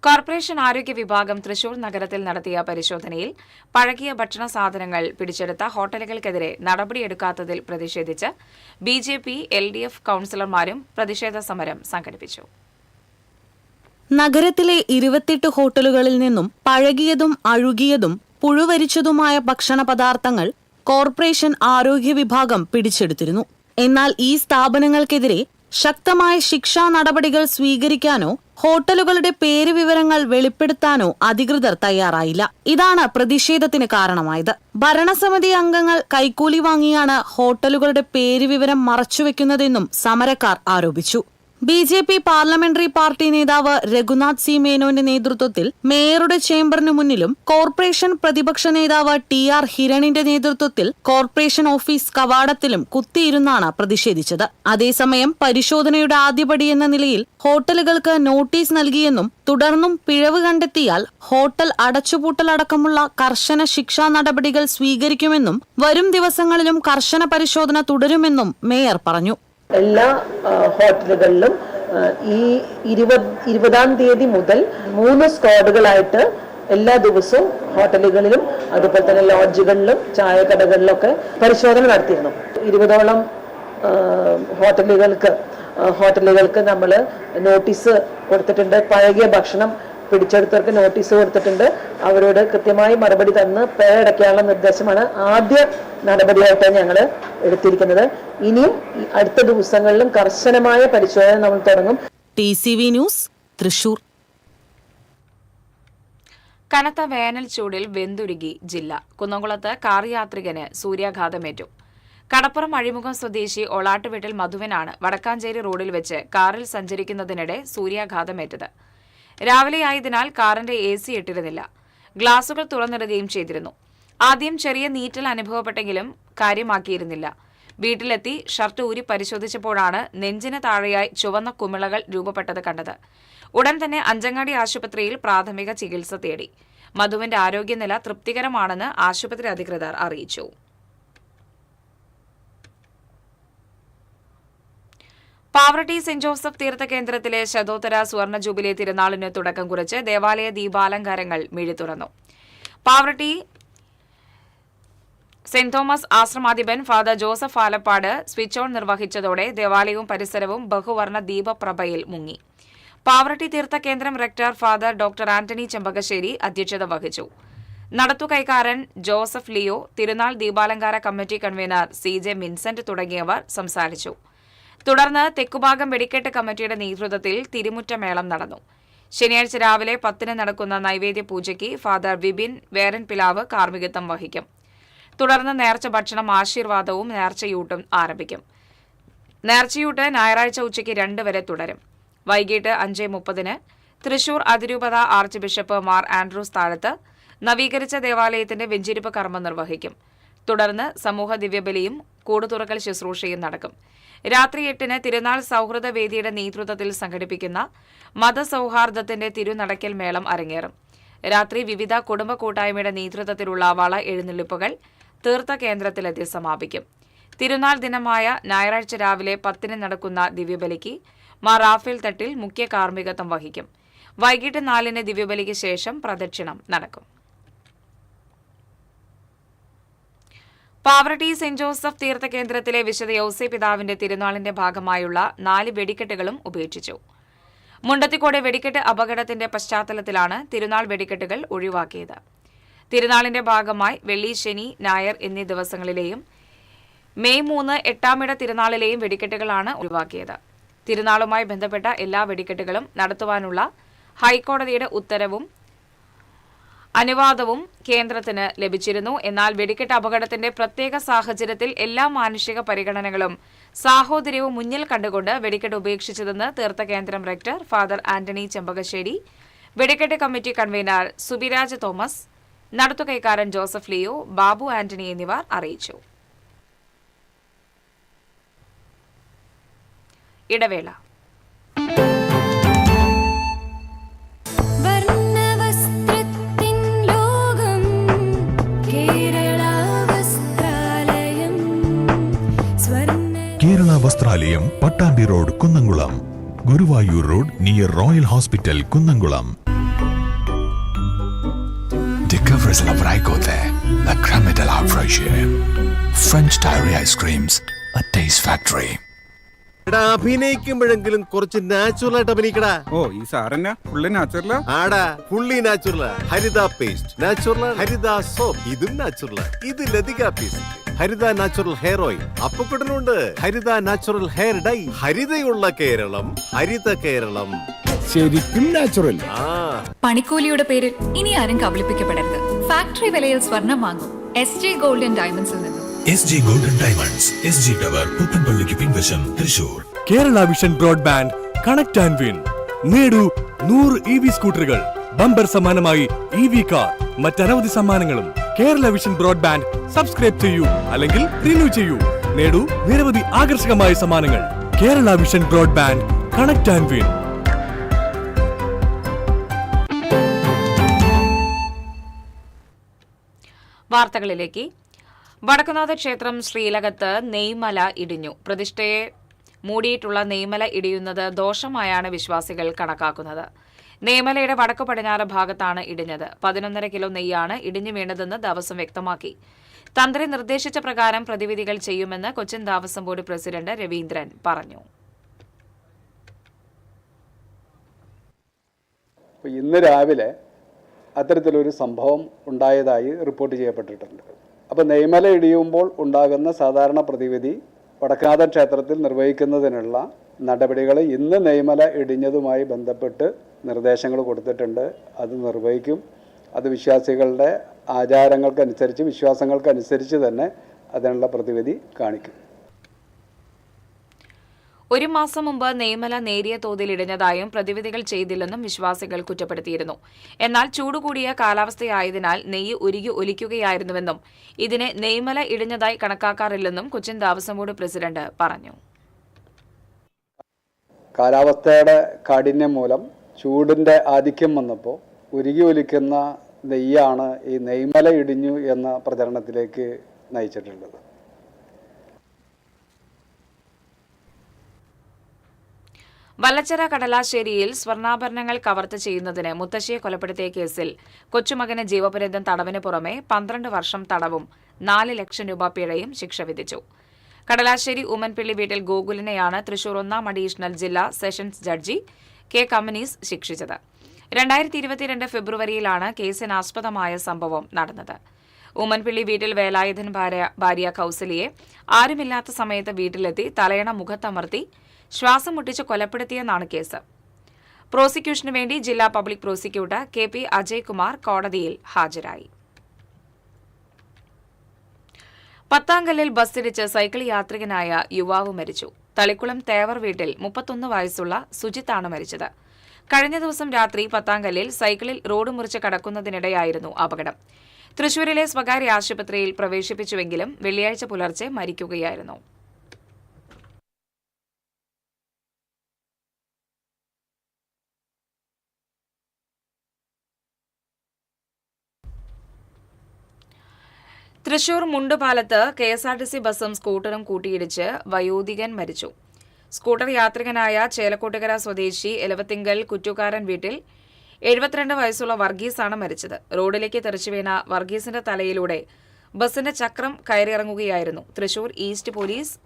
കോർപ്പറേഷൻ ആരോഗ്യ വിഭാഗം തൃശൂർ നഗരത്തിൽ നടത്തിയ പരിശോധനയിൽ പഴകിയ ഭക്ഷണ സാധനങ്ങൾ പിടിച്ചെടുത്ത ഹോട്ടലുകൾക്കെതിരെ നടപടിയെടുക്കാത്തതിൽ പ്രതിഷേധിച്ച് ബിജെപി LDF കൌൺസിലർമാരും പ്രതിഷേധ സമരം സംഘടിപ്പിച്ചു. നഗരത്തിലെ 28 ഹോട്ടലുകളിൽ നിന്നും പഴകിയതും അഴുകിയതും പുഴുവരിച്ചതുമായ ഭക്ഷണ പദാർത്ഥങ്ങൾ കോർപ്പറേഷൻ ആരോഗ്യ വിഭാഗം പിടിച്ചെടുത്തിരുന്നു. എന്നാൽ ഈ സ്ഥാപനങ്ങൾക്കെതിരെ ശക്തമായ ശിക്ഷാ നടപടികൾ സ്വീകരിക്കാനോ ഹോട്ടലുകളുടെ പേര് വിവരങ്ങൾ വെളിപ്പെടുത്താനോ അധികൃതർ തയ്യാറായില്ല. ഇതാണ് പ്രതിഷേധത്തിന് കാരണമായത്. ഭരണസമിതി അംഗങ്ങൾ കൈക്കൂലി വാങ്ങിയാണ് ഹോട്ടലുകളുടെ പേര് വിവരം മറച്ചുവെക്കുന്നതെന്നും സമരക്കാർ ആരോപിച്ചു. BJP പാർലമെന്ററി പാർട്ടി നേതാവ് രഘുനാഥ് സി മേനോന്റെ നേതൃത്വത്തിൽ മേയറുടെ ചേംബറിന് മുന്നിലും കോർപ്പറേഷൻ പ്രതിപക്ഷ നേതാവ് TR ഹിരണിന്റെ നേതൃത്വത്തിൽ കോർപ്പറേഷൻ ഓഫീസ് കവാടത്തിലും കുത്തിയിരുന്നാണ് പ്രതിഷേധിച്ചത്. അതേസമയം പരിശോധനയുടെ ആദ്യപടി എന്ന നിലയിൽ ഹോട്ടലുകൾക്ക് നോട്ടീസ് നൽകിയെന്നും തുടർന്നും പിഴവ് കണ്ടെത്തിയാൽ ഹോട്ടൽ അടച്ചുപൂട്ടലടക്കമുള്ള കർശന ശിക്ഷാ നടപടികൾ സ്വീകരിക്കുമെന്നും വരും ദിവസങ്ങളിലും കർശന പരിശോധന തുടരുമെന്നും മേയർ പറഞ്ഞു. എല്ലാ ഹോട്ടലുകളിലും ഈ 20-ാം തീയതി മുതൽ 3 സ്ക്വാഡുകളായിട്ട് എല്ലാ ദിവസവും ഹോട്ടലുകളിലും അതുപോലെ തന്നെ ലോഡ്ജുകളിലും ചായക്കടകളിലൊക്കെ പരിശോധന നടത്തിയിരുന്നു. 20ഓളം ഹോട്ടലുകൾക്ക് നമ്മൾ നോട്ടീസ് കൊടുത്തിട്ടുണ്ട്. പഴകിയ ഭക്ഷണം പിടിച്ചെടുത്തവർക്ക് നോട്ടീസ് കൊടുത്തിട്ടുണ്ട്. അവരോട് കൃത്യമായി മറുപടി തന്ന് പേരടയ്ക്കാനുള്ള നിർദ്ദേശമാണ് ആദ്യ നടപടിയായിട്ട് ഞങ്ങൾ എടുത്തിരിക്കുന്നത്. ഇനിയും അടുത്ത ദിവസങ്ങളിലും കർശനമായ പരിശോധന നമ്മൾ തുടങ്ങും. TCV news, Thrissur. കനത്ത വേനൽ ചൂടിൽ വെന്തുരുകി ജില്ല. കുന്നംകുളത്ത് കാർ യാത്രികന് സൂര്യാഘാതമേറ്റു. കടപ്പുറം അഴിമുഖം സ്വദേശി ഒളാട്ടുവീട്ടിൽ മധുവനാണ് വടക്കാഞ്ചേരി റോഡിൽ വെച്ച് കാറിൽ സഞ്ചരിക്കുന്നതിനിടെ സൂര്യാഘാതമേറ്റത്. രാവിലെയായതിനാൽ കാറിന്റെ AC ഇട്ടിരുന്നില്ല. ഗ്ലാസുകൾ തുറന്നിടുകയും ചെയ്തിരുന്നു. ആദ്യം ചെറിയ നീറ്റൽ അനുഭവപ്പെട്ടെങ്കിലും കാര്യമാക്കിയിരുന്നില്ല. വീട്ടിലെത്തി ഷർട്ട് ഊരി പരിശോധിച്ചപ്പോഴാണ് നെഞ്ചിന് താഴെയായി ചുവന്ന കുമിളകൾ രൂപപ്പെട്ടത് കണ്ടത്. ഉടൻ തന്നെ അഞ്ചങ്ങാടി ആശുപത്രിയിൽ പ്രാഥമിക ചികിത്സ തേടി. മധുവിന്റെ ആരോഗ്യനില തൃപ്തികരമാണെന്ന് ആശുപത്രി അധികൃതർ അറിയിച്ചു. പാവറട്ടി സെന്റ് ജോസഫ് തീർത്ഥകേന്ദ്രത്തിലെ ശതോത്തര സുവർണ ജൂബിലി തിരുനാളിന് തുടക്കം കുറിച്ച് ദേവാലയ ദീപാലങ്കാരങ്ങൾ മിഴിതുറന്നു. പാവറട്ടി സെന്റ് തോമസ് ആശ്രമാധിപൻ father Joseph Alappad switch on നിർവഹിച്ചതോടെ ദേവാലയവും പരിസരവും ബഹുവർണ്ണ ദീപപ്രഭയിൽ മുങ്ങി. പാവറട്ടി തീർത്ഥകേന്ദ്രം rector father doctor Antony Chembakassery അധ്യക്ഷത വഹിച്ചു. നടത്തുകൈക്കാരൻ ജോസഫ് ലിയോ, തിരുനാൾ ദീപാലങ്കാര കമ്മിറ്റി കൺവീനർ CJ മിൻസെന്റ് തുടങ്ങിയവർ സംസാരിച്ചു. തുടർന്ന് തെക്കുഭാഗം വെടിക്കെട്ട് കമ്മിറ്റിയുടെ നേതൃത്വത്തിൽ തിരുമുറ്റമേളം നടന്നു. ശനിയാഴ്ച രാവിലെ 10 നടക്കുന്ന നൈവേദ്യ പൂജയ്ക്ക് ഫാദർ വിപിൻ വേരൻപിലാവ് കാർമ്മികത്വം വഹിക്കും. തുടർന്ന് നേർച്ച ഭക്ഷണം, ആശീർവാദവും നേർച്ചയൂട്ടും ആരംഭിക്കും. നേർച്ചയൂട്ട് ഞായറാഴ്ച ഉച്ചയ്ക്ക് 2 വരെ തുടരും. വൈകിട്ട് 5:30 തൃശൂർ അതിരൂപത ആർച്ച് ബിഷപ്പ് മാർ ആൻഡ്രൂസ് താഴത്ത് നവീകരിച്ച ദേവാലയത്തിന്റെ വെഞ്ചിരിപ്പ് കർമ്മം നിർവഹിക്കും. തുടർന്ന് സമൂഹ ദിവ്യബലിയും കൂടുതുറക്കൽ ശുശ്രൂഷയും നടക്കും. രാത്രി 8 തിരുനാൾ സൗഹൃദ വേദിയുടെ നേതൃത്വത്തിൽ സംഘടിപ്പിക്കുന്ന മതസൗഹാർദ്ദത്തിന്റെ തിരുനടക്കൽ മേളം അരങ്ങേറും. രാത്രി വിവിധ കുടുംബ കൂട്ടായ്മയുടെ നേതൃത്വത്തിലുള്ള വള എഴുന്നള്ളിപ്പുകൾ തീർത്ഥകേന്ദ്രത്തിലെത്തി സമാപിക്കും. തിരുനാൾ ദിനമായ ഞായറാഴ്ച രാവിലെ 10 നടക്കുന്ന ദിവ്യബലിക്ക് മാർ റാഫേൽ തട്ടിൽ മുഖ്യ കാർമ്മികത്വം വഹിക്കും. വൈകിട്ട് 4 ദിവ്യബലിക്ക് ശേഷം പ്രദക്ഷിണം നടക്കും. പാവറട്ടി സെന്റ് ജോസഫ് തീർത്ഥകേന്ദ്രത്തിലെ വിശുദ്ധ യൗസേ പിതാവിന്റെ തിരുനാളിന്റെ ഭാഗമായുള്ള 4 വെടിക്കെട്ടുകളും ഉപേക്ഷിച്ചു. മുണ്ടത്തിക്കോട് വെടിക്കെട്ട് അപകടത്തിന്റെ പശ്ചാത്തലത്തിലാണ് തിരുനാൾ വെടിക്കെട്ടുകൾ ഒഴിവാക്കിയത്. തിരുനാളിന്റെ ഭാഗമായി വെള്ളി, ശനി, ഞായർ എന്നീ ദിവസങ്ങളിലെയും മെയ് 3, 8-ാമിട തിരുനാളിലെയും വെടിക്കെട്ടുകളാണ് ഒഴിവാക്കിയത്. തിരുനാളുമായി ബന്ധപ്പെട്ട എല്ലാ വെടിക്കെട്ടുകളും നടത്തുവാനുള്ള ഹൈക്കോടതിയുടെ ഉത്തരവും അനുവാദവും കേന്ദ്രത്തിന് ലഭിച്ചിരുന്നു. എന്നാൽ വെടിക്കെട്ട് അപകടത്തിന്റെ പ്രത്യേക സാഹചര്യത്തിൽ എല്ലാ മാനുഷിക പരിഗണനകളും സാഹോദര്യവും മുന്നിൽ കണ്ടുകൊണ്ട് വെടിക്കെട്ട് ഉപേക്ഷിച്ചതെന്ന് തീർത്ഥകേന്ദ്രം റെക്ടർ ഫാദർ ആന്റണി ചെമ്പകശ്ശേരി, വെടിക്കെട്ട് കമ്മിറ്റി കൺവീനർ സുബിരാജ് തോമസ്, നടത്തുകൈക്കാരൻ ജോസഫ് ലിയോ, ബാബു ആന്റണി എന്നിവർ അറിയിച്ചു. ഇടവേള. കേരള വസ്ത്രാലയം, Pattambi road, Kunnamkulam. Guruvayur road near royal hospital, Kunnamkulam. Discover a Lavraiko there. La Crème de la Fraîcheur. French Diary Ice Creams. A Taste Factory. അഭിനയിക്കുമ്പോഴെങ്കിലും കുറച്ച് നാച്ചുറൽ ആയിട്ട് അഭിനയിക്കടാ. ഓ ഈ സാറന്നെ ഫുള്ളി നാച്ചുറലാ? ആടാ ഫുള്ളി നാച്ചുറലാ. ഹരിത പേസ്റ്റ് നാച്ചുറൽ, ഹരിത സോപ്പ് ഇതും നാച്ചുറൽ, ഇത് ലതിക പേസ്റ്റ്, ഹരിത നാച്ചുറൽ ഹെയർ ഓയിൽ, അപ്പക്കുട്ടനുണ്ട് ഹരിത natural hair dye. ഹരിതയുള്ള Keralam, Haritha Keralam, ശരിക്കും natural. പണിക്കൂലിയുടെ പേരിൽ ഇനി ആരും കബളിപ്പിക്കപ്പെടരുത്. ഫാക്ടറി വിലയിൽ സ്വർണം വാങ്ങും SJ Gold and Diamonds നിന്നും. SG Golden Diamonds, SG Tower, പുത്തൻപള്ളിക്ക് പിൻവശം, Thrissur. Kerala vision broadband connect and win. നേടൂ 100 EV സ്കൂട്ടറുകൾ, ബമ്പർ സമ്മാനമായി EV കാർ, മറ്റനവധി സമ്മാനങ്ങളും. കേരള വിഷൻ ബ്രോഡ്ബാൻഡ് സബ്സ്ക്രൈബ് ചെയ്യൂ അല്ലെങ്കിൽ റിന്യൂ ചെയ്യൂ. നേടൂ നിരവധി ആകർഷകമായ സമ്മാനങ്ങൾ. Kerala vision broadband connect and win. വാർത്തകളിലേക്ക്. വടക്കുനാഥ ക്ഷേത്രം ശ്രീലകത്ത് നെയ്മല ഇടിഞ്ഞു. പ്രതിഷ്ഠയെ മൂടിയിട്ടുള്ള നെയ്മല ഇടിയുന്നത് ദോഷമായാണ് വിശ്വാസികൾ കണക്കാക്കുന്നത്. നെയ്മലയുടെ വടക്കു പടിഞ്ഞാറ് ഭാഗത്താണ് ഇടിഞ്ഞത്. 11.5 കിലോ നെയ്യാണ് ഇടിഞ്ഞു വീണതെന്ന് ദേവസ്വം വ്യക്തമാക്കി. തന്ത്രി നിർദ്ദേശിച്ച പ്രകാരം പ്രതിവിധികൾ ചെയ്യുമെന്ന് കൊച്ചിൻ ദേവസ്വം ബോർഡ് പ്രസിഡന്റ് രവീന്ദ്രൻ പറഞ്ഞു. ഇന്ന് രാവിലെ അത്തരത്തിലൊരു സംഭവം ഉണ്ടായതായി റിപ്പോർട്ട് ചെയ്യപ്പെട്ടിട്ടുണ്ട്. അപ്പോൾ നെയ്മല ഇടിയുമ്പോൾ ഉണ്ടാകുന്ന സാധാരണ പ്രതിവിധി വടക്കുനാഥ ക്ഷേത്രത്തിൽ നിർവഹിക്കുന്നതിനുള്ള നടപടികൾ ഇന്ന് നെയ്മല ഇടിഞ്ഞതുമായി ബന്ധപ്പെട്ട് നിർദ്ദേശങ്ങൾ കൊടുത്തിട്ടുണ്ട്. അത് നിർവഹിക്കും. അത് വിശ്വാസികളുടെ ആചാരങ്ങൾക്കനുസരിച്ച്, വിശ്വാസങ്ങൾക്കനുസരിച്ച് തന്നെ അതിനുള്ള പ്രതിവിധി കാണിക്കും. ഒരു മാസം മുമ്പ് നെയ്മല നേരിയ തോതിൽ ഇടിഞ്ഞതായും പ്രതിവിധികൾ ചെയ്തില്ലെന്നും വിശ്വാസികൾ കുറ്റപ്പെടുത്തിയിരുന്നു. എന്നാൽ ചൂടുകൂടിയ കാലാവസ്ഥയായതിനാൽ നെയ്യ് ഉരുകി ഒലിക്കുകയായിരുന്നുവെന്നും ഇതിനെ നെയ്മല ഇടിഞ്ഞതായി കണക്കാക്കാറില്ലെന്നും കൊച്ചിൻ ദേവസ്വം ബോർഡ് പ്രസിഡന്റ് പറഞ്ഞു. കാലാവസ്ഥയുടെ കാഠിന്യം മൂലം ചൂടിൻ്റെ ആധിക്യം വന്നപ്പോൾ ഉരുകി ഒലിക്കുന്ന നെയ്യാണ് ഈ നെയ്മല ഇടിഞ്ഞു എന്ന പ്രചരണത്തിലേക്ക് നയിച്ചിട്ടുള്ളത്. വല്ലച്ചിറ കടലാശ്ശേരിയിൽ സ്വർണ്ണാഭരണങ്ങൾ കവർച്ച ചെയ്യുന്നതിന് മുത്തശ്ശിയെ കൊലപ്പെടുത്തിയ കേസിൽ കൊച്ചുമകന് ജീവപര്യന്തം തടവിന് പുറമെ 12 വർഷം തടവും 4 ലക്ഷം രൂപ പിഴയും ശിക്ഷ വിധിച്ചു. കടലാശ്ശേരി ഉമ്മൻപിള്ളി വീട്ടിൽ ഗോകുലിനെയാണ് തൃശൂർ 1 അഡീഷണൽ ജില്ലാ സെഷൻസ് ജഡ്ജി കെ കമ്മനീസ് ശിക്ഷിച്ചത്. 2022 ഫെബ്രുവരിയിലാണ് കേസിനാസ്പദമായ സംഭവം നടന്നത്. ഉമ്മൻപിള്ളി വീട്ടിൽ വേലായുധൻ ഭാര്യ കൌസലിയെ ആരുമില്ലാത്ത സമയത്ത് വീട്ടിലെത്തി തലയണ മുഖത്തമർത്തി ശ്വാസം മുട്ടിച്ച് കൊലപ്പെടുത്തിയെന്നാണ് കേസ്. പ്രോസിക്യൂഷനു വേണ്ടി ജില്ലാ പബ്ലിക് പ്രോസിക്യൂട്ടർ KP അജയ്കുമാർ കോടതിയിൽ ഹാജരായി. പത്താങ്കല്ലിൽ ബസ്സിടിച്ച് സൈക്കിൾ യാത്രികനായ യുവാവ് മരിച്ചു. തളിക്കുളം തേവർ വീട്ടിൽ 31 വയസ്സുള്ള സുജിത്താണ് മരിച്ചത്. കഴിഞ്ഞ ദിവസം രാത്രി പത്താങ്കല്ലിൽ സൈക്കിളിൽ റോഡ് മുറിച്ച് കടക്കുന്നതിനിടെയായിരുന്നു അപകടം. തൃശൂരിലെ സ്വകാര്യ ആശുപത്രിയിൽ പ്രവേശിപ്പിച്ചുവെങ്കിലും വെള്ളിയാഴ്ച പുലർച്ചെ മരിക്കുകയായിരുന്നു. തൃശൂർ മുണ്ടുപാലത്ത് KSRTC ബസ്സും സ്കൂട്ടറും കൂട്ടിയിടിച്ച് വയോധികൻ മരിച്ചു. സ്കൂട്ടർ യാത്രികനായ ചേലക്കോട്ടുകര സ്വദേശി എലവത്തിങ്കൽ കുറ്റുകാരൻ വീട്ടിൽ 72 വയസ്സുള്ള വർഗീസാണ് മരിച്ചത്. റോഡിലേക്ക് തെറിച്ചുവീണ വർഗീസിന്റെ തലയിലൂടെ ബസിന്റെ ചക്രം കയറിയിറങ്ങുകയായിരുന്നു. തൃശൂർ ഈസ്റ്റ് പോലീസ്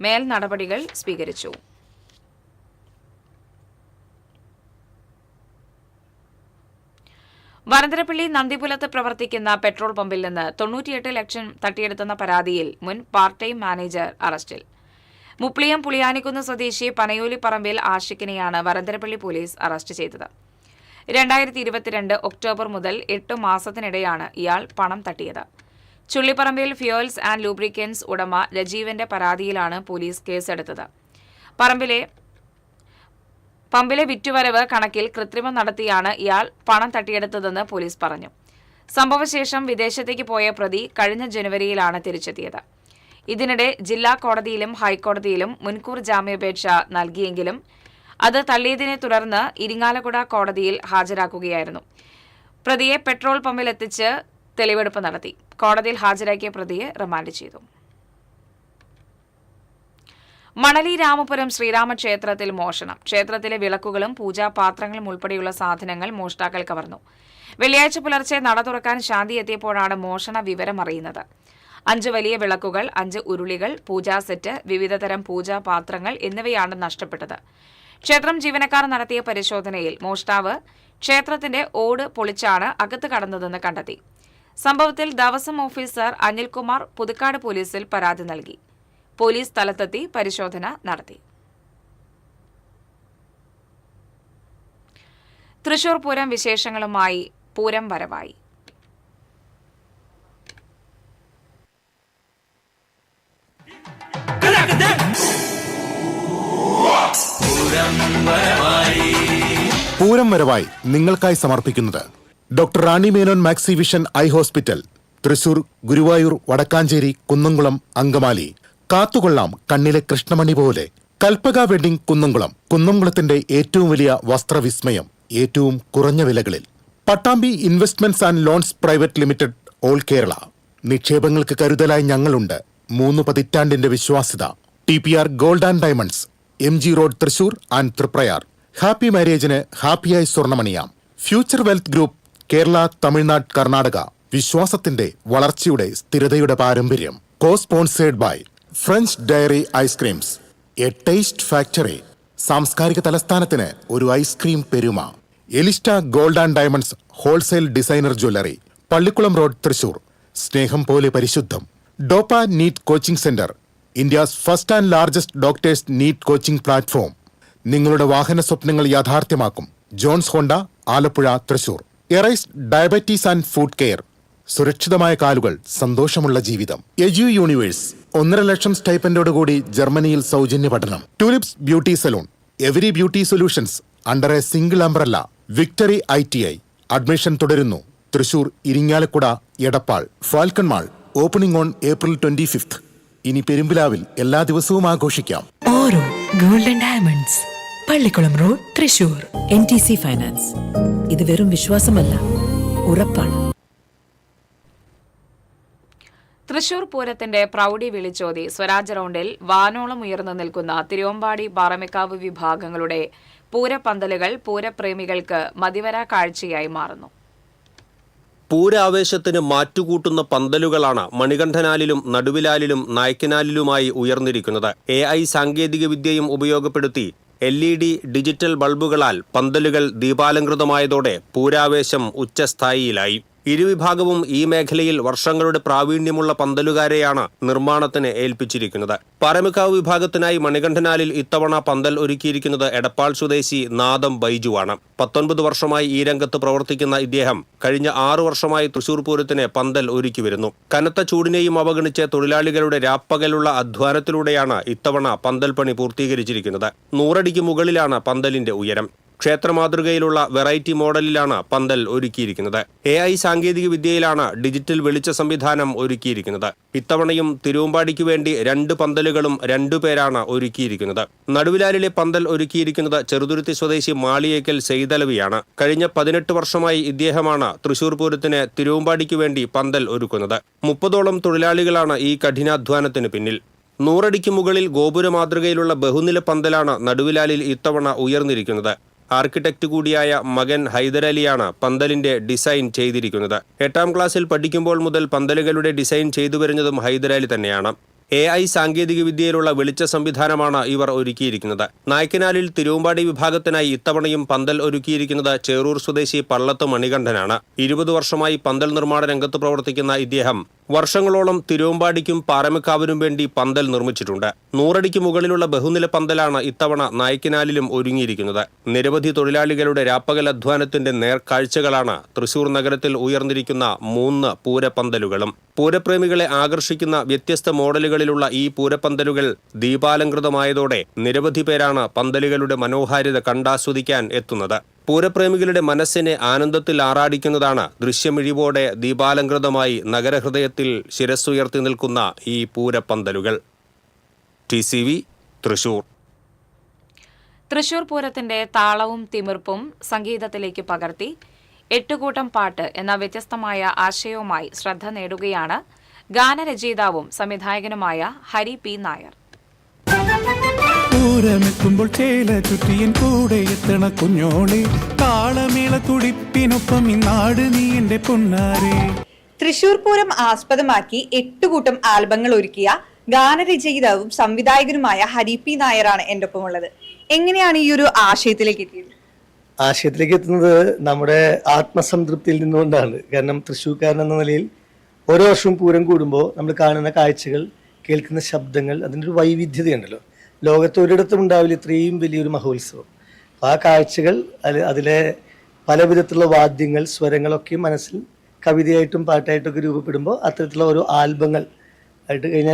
മേൽ നടപടികൾ സ്വീകരിച്ചു. വനന്തരപ്പള്ളി നന്ദിപുലത്ത് പ്രവർത്തിക്കുന്ന പെട്രോൾ പമ്പിൽ നിന്ന് 98 ലക്ഷം തട്ടിയെടുത്തെന്ന പരാതിയിൽ മുൻ പാർട്ട് ടൈം മാനേജർ അറസ്റ്റിൽ. മുപ്ലിയം പുളിയാനിക്കുന്ന് സ്വദേശി പനയോലിപ്പറമ്പിൽ ആഷിഖിനെയാണ് വനന്തരപ്പള്ളി പോലീസ് അറസ്റ്റ് ചെയ്തത്. 2022 ഒക്ടോബർ മുതൽ 8 മാസത്തിനിടെയാണ് ഇയാൾ പണം തട്ടിയത്. ചുള്ളിപ്പറമ്പിൽ ഫ്യൂവൽസ് ആൻഡ് ലൂബ്രിക്കൻസ് ഉടമ രജീവന്റെ പരാതിയിലാണ് പോലീസ് കേസെടുത്തത്. പമ്പിലെ വിറ്റുവരവ് കണക്കിൽ കൃത്രിമം നടത്തിയാണ് ഇയാൾ പണം തട്ടിയെടുത്തതെന്ന് പോലീസ് പറഞ്ഞു. സംഭവശേഷം വിദേശത്തേക്ക് പോയ പ്രതി കഴിഞ്ഞ ജനുവരിയിലാണ് തിരിച്ചെത്തിയത്. ഇതിനിടെ ജില്ലാ കോടതിയിലും ഹൈക്കോടതിയിലും മുൻകൂർ ജാമ്യാപേക്ഷ നൽകിയെങ്കിലും അത് തള്ളിയതിനെ തുടർന്ന് ഇരിങ്ങാലക്കുട കോടതിയിൽ ഹാജരാക്കുകയായിരുന്നു. പ്രതിയെ പെട്രോൾ പമ്പിലെത്തിച്ച് തെളിവെടുപ്പ് നടത്തി. കോടതിയിൽ ഹാജരാക്കിയ പ്രതിയെ റിമാൻഡ് ചെയ്തു. മണലി രാമപുരം ശ്രീരാമക്ഷേത്രത്തിൽ മോഷണം. ക്ഷേത്രത്തിലെ വിളക്കുകളും പൂജാപാത്രങ്ങളും ഉൾപ്പെടെയുള്ള സാധനങ്ങൾ മോഷ്ടാക്കൾ കവർന്നു. വെള്ളിയാഴ്ച പുലർച്ചെ നട തുറക്കാൻ ശാന്തി എത്തിയപ്പോഴാണ് മോഷണ വിവരം അറിയുന്നത്. 5 വലിയ വിളക്കുകൾ, 5 ഉരുളികൾ, പൂജാ സെറ്റ്, വിവിധതരം പൂജാപാത്രങ്ങൾ എന്നിവയാണ് നഷ്ടപ്പെട്ടത്. ക്ഷേത്രം ജീവനക്കാർ നടത്തിയ പരിശോധനയിൽ മോഷ്ടാവ് ക്ഷേത്രത്തിന്റെ ഓട് പൊളിച്ചാണ് അകത്ത് കടന്നതെന്ന് കണ്ടെത്തി. സംഭവത്തിൽ ദേവസ്വം ഓഫീസർ അനിൽകുമാർ പുതുക്കാട് പോലീസിൽ പരാതി നൽകി. പോലീസ് സ്ഥലത്തെത്തി പരിശോധന നടത്തി. തൃശൂർ പൂരം വിശേഷങ്ങളുമായി പൂരം വരവായി. പൂരം വരവായി നിങ്ങൾക്കായി സമർപ്പിക്കുന്നത് doctor Rani Menon Maxivision eye hospital, Thrissur, Guruvayur, Vadakkanchery, Kunnamkulam, Angamaly. കാത്തുകൊള്ളാം കണ്ണിലെ കൃഷ്ണമണി പോലെ. കൽപ്പക വെഡിംഗ് കുന്നംകുളം. കുന്നംകുളത്തിന്റെ ഏറ്റവും വലിയ വസ്ത്രവിസ്മയം ഏറ്റവും കുറഞ്ഞ വിലകളിൽ. Pattambi investments and loans private limited, all Kerala. നിക്ഷേപങ്ങൾക്ക് കരുതലായി ഞങ്ങളുണ്ട്. 3 പതിറ്റാണ്ടിന്റെ വിശ്വാസ്യത. TPR gold and diamonds, MG road, Thrissur and Triprayar. Happy മാരേജിന് ഹാപ്പിയായി സ്വർണ്ണമണിയാം. Future wealth group, Kerala, Tamil Nadu, Karnataka. വിശ്വാസത്തിന്റെ, വളർച്ചയുടെ, സ്ഥിരതയുടെ പാരമ്പര്യം. Co sponsored by French dairy ice creams, a taste factory. സാംസ്കാരിക തലസ്ഥാനത്തിന് ഒരു ഐസ്ക്രീം പെരുമ. Elista gold and diamonds wholesale designer jewellery, Pallikulam road, Thrissur. സ്നേഹം പോലെ പരിശുദ്ധം. ഡോപ്പ NEET coaching centre, India's first and largest doctors NEET coaching platform. നിങ്ങളുടെ വാഹന സ്വപ്നങ്ങൾ യാഥാർത്ഥ്യമാക്കും. Johns Honda, Alappuzha, Thrissur. Arise diabetes and foot care. സുരക്ഷിതമായ കാലുകൾ, സന്തോഷമുള്ള ജീവിതം. എജു യൂണിവേഴ്സ്, 1.5 ലക്ഷം സ്റ്റൈപ്പൻഡോടുകൂടി ജർമ്മനിയിൽ സൗജന്യ പഠനം. Tulips beauty salon, every beauty solutions under a single umbrella. Victory ITI. Admission തുടരുന്നു. Thrissur, Irinjalakuda, Edappal. Falcon mall opening on April 25. ഇനി പെരുമ്പിലാവിൽ എല്ലാ ദിവസവും ആഘോഷിക്കാം. ഓരോ golden diamonds, Pallikulam road, Thrissur. NTC finance. ഇത് വെറും വിശ്വാസമല്ല, ഉറപ്പാണ്. തൃശൂർ പൂരത്തിന്റെ പ്രൗഢി വിളിച്ചോതി സ്വരാജ് റൗണ്ടിൽ വാനോളം ഉയർന്നു നിൽക്കുന്ന തിരുവമ്പാടി, പാറമേക്കാവ് വിഭാഗങ്ങളുടെ പൂരപ്പന്തലുകൾ പൂരപ്രേമികൾക്ക് മതിവരാ കാഴ്ചയായി മാറുന്നു. പൂരാവേശത്തിന് മാറ്റുകൂട്ടുന്ന പന്തലുകളാണ് മണികണ്ഠനാലിലും നടുവിലാലിലും നായ്ക്കനാലിലുമായി ഉയർന്നിരിക്കുന്നത്. AI സാങ്കേതിക വിദ്യയും ഉപയോഗപ്പെടുത്തി LED ഡിജിറ്റൽ ബൾബുകളാൽ പന്തലുകൾ ദീപാലങ്കൃതമായതോടെ പൂരാവേശം ഉച്ചസ്ഥായിയിലായി. ഇരുവിഭാഗവും ഈ മേഖലയിൽ വർഷങ്ങളുടെ പ്രാവീണ്യമുള്ള പന്തലുകാരെയാണ് നിർമ്മാണത്തിന് ഏൽപ്പിച്ചിരിക്കുന്നത്. പാറമേക്കാവ് വിഭാഗത്തിനായി മണികണ്ഠനാലിൽ ഇത്തവണ പന്തൽ ഒരുക്കിയിരിക്കുന്നത് എടപ്പാൾ സ്വദേശി നാദം ബൈജുവാണ്. 19 വർഷമായി ഈ രംഗത്ത് പ്രവർത്തിക്കുന്ന ഇദ്ദേഹം കഴിഞ്ഞ 6 വർഷമായി തൃശൂർ പൂരത്തിന് പന്തൽ ഒരുക്കി വരുന്നു. കനത്ത ചൂടിനെയും അവഗണിച്ച് തൊഴിലാളികളുടെ രാപ്പകലുള്ള അധ്വാനത്തിലൂടെയാണ് ഇത്തവണ പന്തൽ പണി പൂർത്തീകരിച്ചിരിക്കുന്നത്. 100 അടിക്ക് മുകളിലാണ് പന്തലിന്റെ ഉയരം. ക്ഷേത്ര മാതൃകയിലുള്ള വെറൈറ്റി മോഡലിലാണ് പന്തൽ ഒരുക്കിയിരിക്കുന്നത്. AI സാങ്കേതിക വിദ്യയിലാണ് ഡിജിറ്റൽ വെളിച്ച സംവിധാനം ഒരുക്കിയിരിക്കുന്നത്. ഇത്തവണയും തിരുവമ്പാടിക്ക് വേണ്ടി 2 പന്തലുകളും 2 പേരാണ് ഒരുക്കിയിരിക്കുന്നത്. നടുവിലാലിലെ പന്തൽ ഒരുക്കിയിരിക്കുന്നത് ചെറുതുരുത്തി സ്വദേശി മാളിയേക്കൽ സെയ്തലവിയാണ്. കഴിഞ്ഞ 18 വർഷമായി ഇദ്ദേഹമാണ് തൃശൂർ പൂരത്തിന് തിരുവമ്പാടിക്ക് വേണ്ടി പന്തൽ ഒരുക്കുന്നത്. 30ഓളം തൊഴിലാളികളാണ് ഈ കഠിനാധ്വാനത്തിന് പിന്നിൽ. 100 അടിക്ക് മുകളിൽ ഗോപുര മാതൃകയിലുള്ള ബഹുനില പന്തലാണ് നടുവിലാലിൽ ഇത്തവണ ഉയർന്നിരിക്കുന്നത്. ആർക്കിടെക്ട് കൂടിയായ മകൻ ഹൈദരലിയാണ് പന്തലിന്റെ ഡിസൈൻ ചെയ്തിരിക്കുന്നത്. 8ാം ക്ലാസ്സിൽ പഠിക്കുമ്പോൾ മുതൽ പന്തലുകളുടെ ഡിസൈൻ ചെയ്തു വരുന്നതും ഹൈദരലി തന്നെയാണ്. AI സാങ്കേതിക വിദ്യയിലുള്ള വെളിച്ച സംവിധാനമാണ് ഇവർ ഒരുക്കിയിരിക്കുന്നത്. നായ്ക്കനാലിൽ തിരുവമ്പാടി വിഭാഗത്തിനായി ഇത്തവണയും പന്തൽ ഒരുക്കിയിരിക്കുന്നത് ചേറൂർ സ്വദേശി പള്ളത്ത് മണികണ്ഠനാണ്. 20 വർഷമായി പന്തൽ നിർമ്മാണ രംഗത്ത് പ്രവർത്തിക്കുന്ന ഇദ്ദേഹം വർഷങ്ങളോളം തിരുവമ്പാടിക്കും പാറമേക്കാവിനും വേണ്ടി പന്തൽ നിർമ്മിച്ചിട്ടുണ്ട്. 100 അടിക്ക് മുകളിലുള്ള ബഹുനില പന്തലാണ് ഇത്തവണ നായ്ക്കനാലിലും ഒരുങ്ങിയിരിക്കുന്നത്. നിരവധി തൊഴിലാളികളുടെ രാപ്പകൽ അധ്വാനത്തിന്റെ നേർക്കാഴ്ചകളാണ് തൃശൂർ നഗരത്തിൽ ഉയർന്നിരിക്കുന്ന 3 പൂരപ്പന്തലുകളും. പൂരപ്രേമികളെ ആകർഷിക്കുന്ന വ്യത്യസ്ത മോഡലുകളിലുള്ള ഈ പൂരപ്പന്തലുകൾ ദീപാലങ്കൃതമായതോടെ നിരവധി പേരാണ് പന്തലുകളുടെ മനോഹാരിത കണ്ടാസ്വദിക്കാൻ എത്തുന്നത്. പൂരപ്രേമികളുടെ മനസ്സിനെ ആനന്ദത്തിൽ ആറാടിക്കുന്നതാണ് ദൃശ്യമിഴിവോടെ ദീപാലങ്കൃതമായി നഗരഹൃദയത്തിൽ ശിരസ്സുയർത്തി നിൽക്കുന്ന ഈ പൂരപ്പന്തലുകൾ. TCV, തൃശൂർ. തൃശൂർ പൂരത്തിന്റെ താളവും തിമിർപ്പും സംഗീതത്തിലേക്ക് പകർത്തി 8 കൂട്ടം പാട്ട് എന്ന വ്യത്യസ്തമായ ആശയവുമായി ശ്രദ്ധ നേടുകയാണ് ഗാനരചയിതാവും സംവിധായകനുമായ ഹരി P. നായർ. പൂരമെത്തുമ്പോൾ ചേല ചുറ്റിയൻ കൂടെ എത്തണ കുഞ്ഞോളെ താളമേള തുടിപ്പിനൊപ്പം ഈ നാട് നീ എന്റെ പൊന്നാരെ. തൃശൂർ പൂരം ആസ്പദമാക്കി 8 കൂട്ടം ആൽബങ്ങൾ ഒരുക്കിയ ഗാനരചയിതാവും സംവിധായകനുമായ ഹരി പി നായരാണ് എൻ്റെ ഒപ്പം ഉള്ളത്. എങ്ങനെയാണ് ഈ ഒരു ആശയത്തിലേക്ക് എത്തിയത്? ആശയത്തിലേക്ക് എത്തുന്നത് നമ്മുടെ ആത്മസംതൃപ്തിയിൽ നിന്നുകൊണ്ടാണ്. കാരണം തൃശ്ശൂർക്കാരൻ എന്ന നിലയിൽ ഓരോ വർഷവും പൂരം കൂടുമ്പോൾ നമ്മൾ കാണുന്ന കാഴ്ചകൾ, കേൾക്കുന്ന ശബ്ദങ്ങൾ, അതിൻ്റെ ഒരു വൈവിധ്യതയുണ്ടല്ലോ. ലോകത്ത് ഒരിടത്തും ഉണ്ടാവില്ല ഇത്രയും വലിയൊരു മഹോത്സവം. ആ കാഴ്ചകൾ, അതിലെ പല വിധത്തിലുള്ള വാദ്യങ്ങൾ, സ്വരങ്ങളൊക്കെ മനസ്സിൽ കവിതയായിട്ടും പാട്ടായിട്ടൊക്കെ രൂപപ്പെടുമ്പോൾ അത്തരത്തിലുള്ള ഓരോ ആൽബങ്ങൾ ആയിട്ട് കഴിഞ്ഞ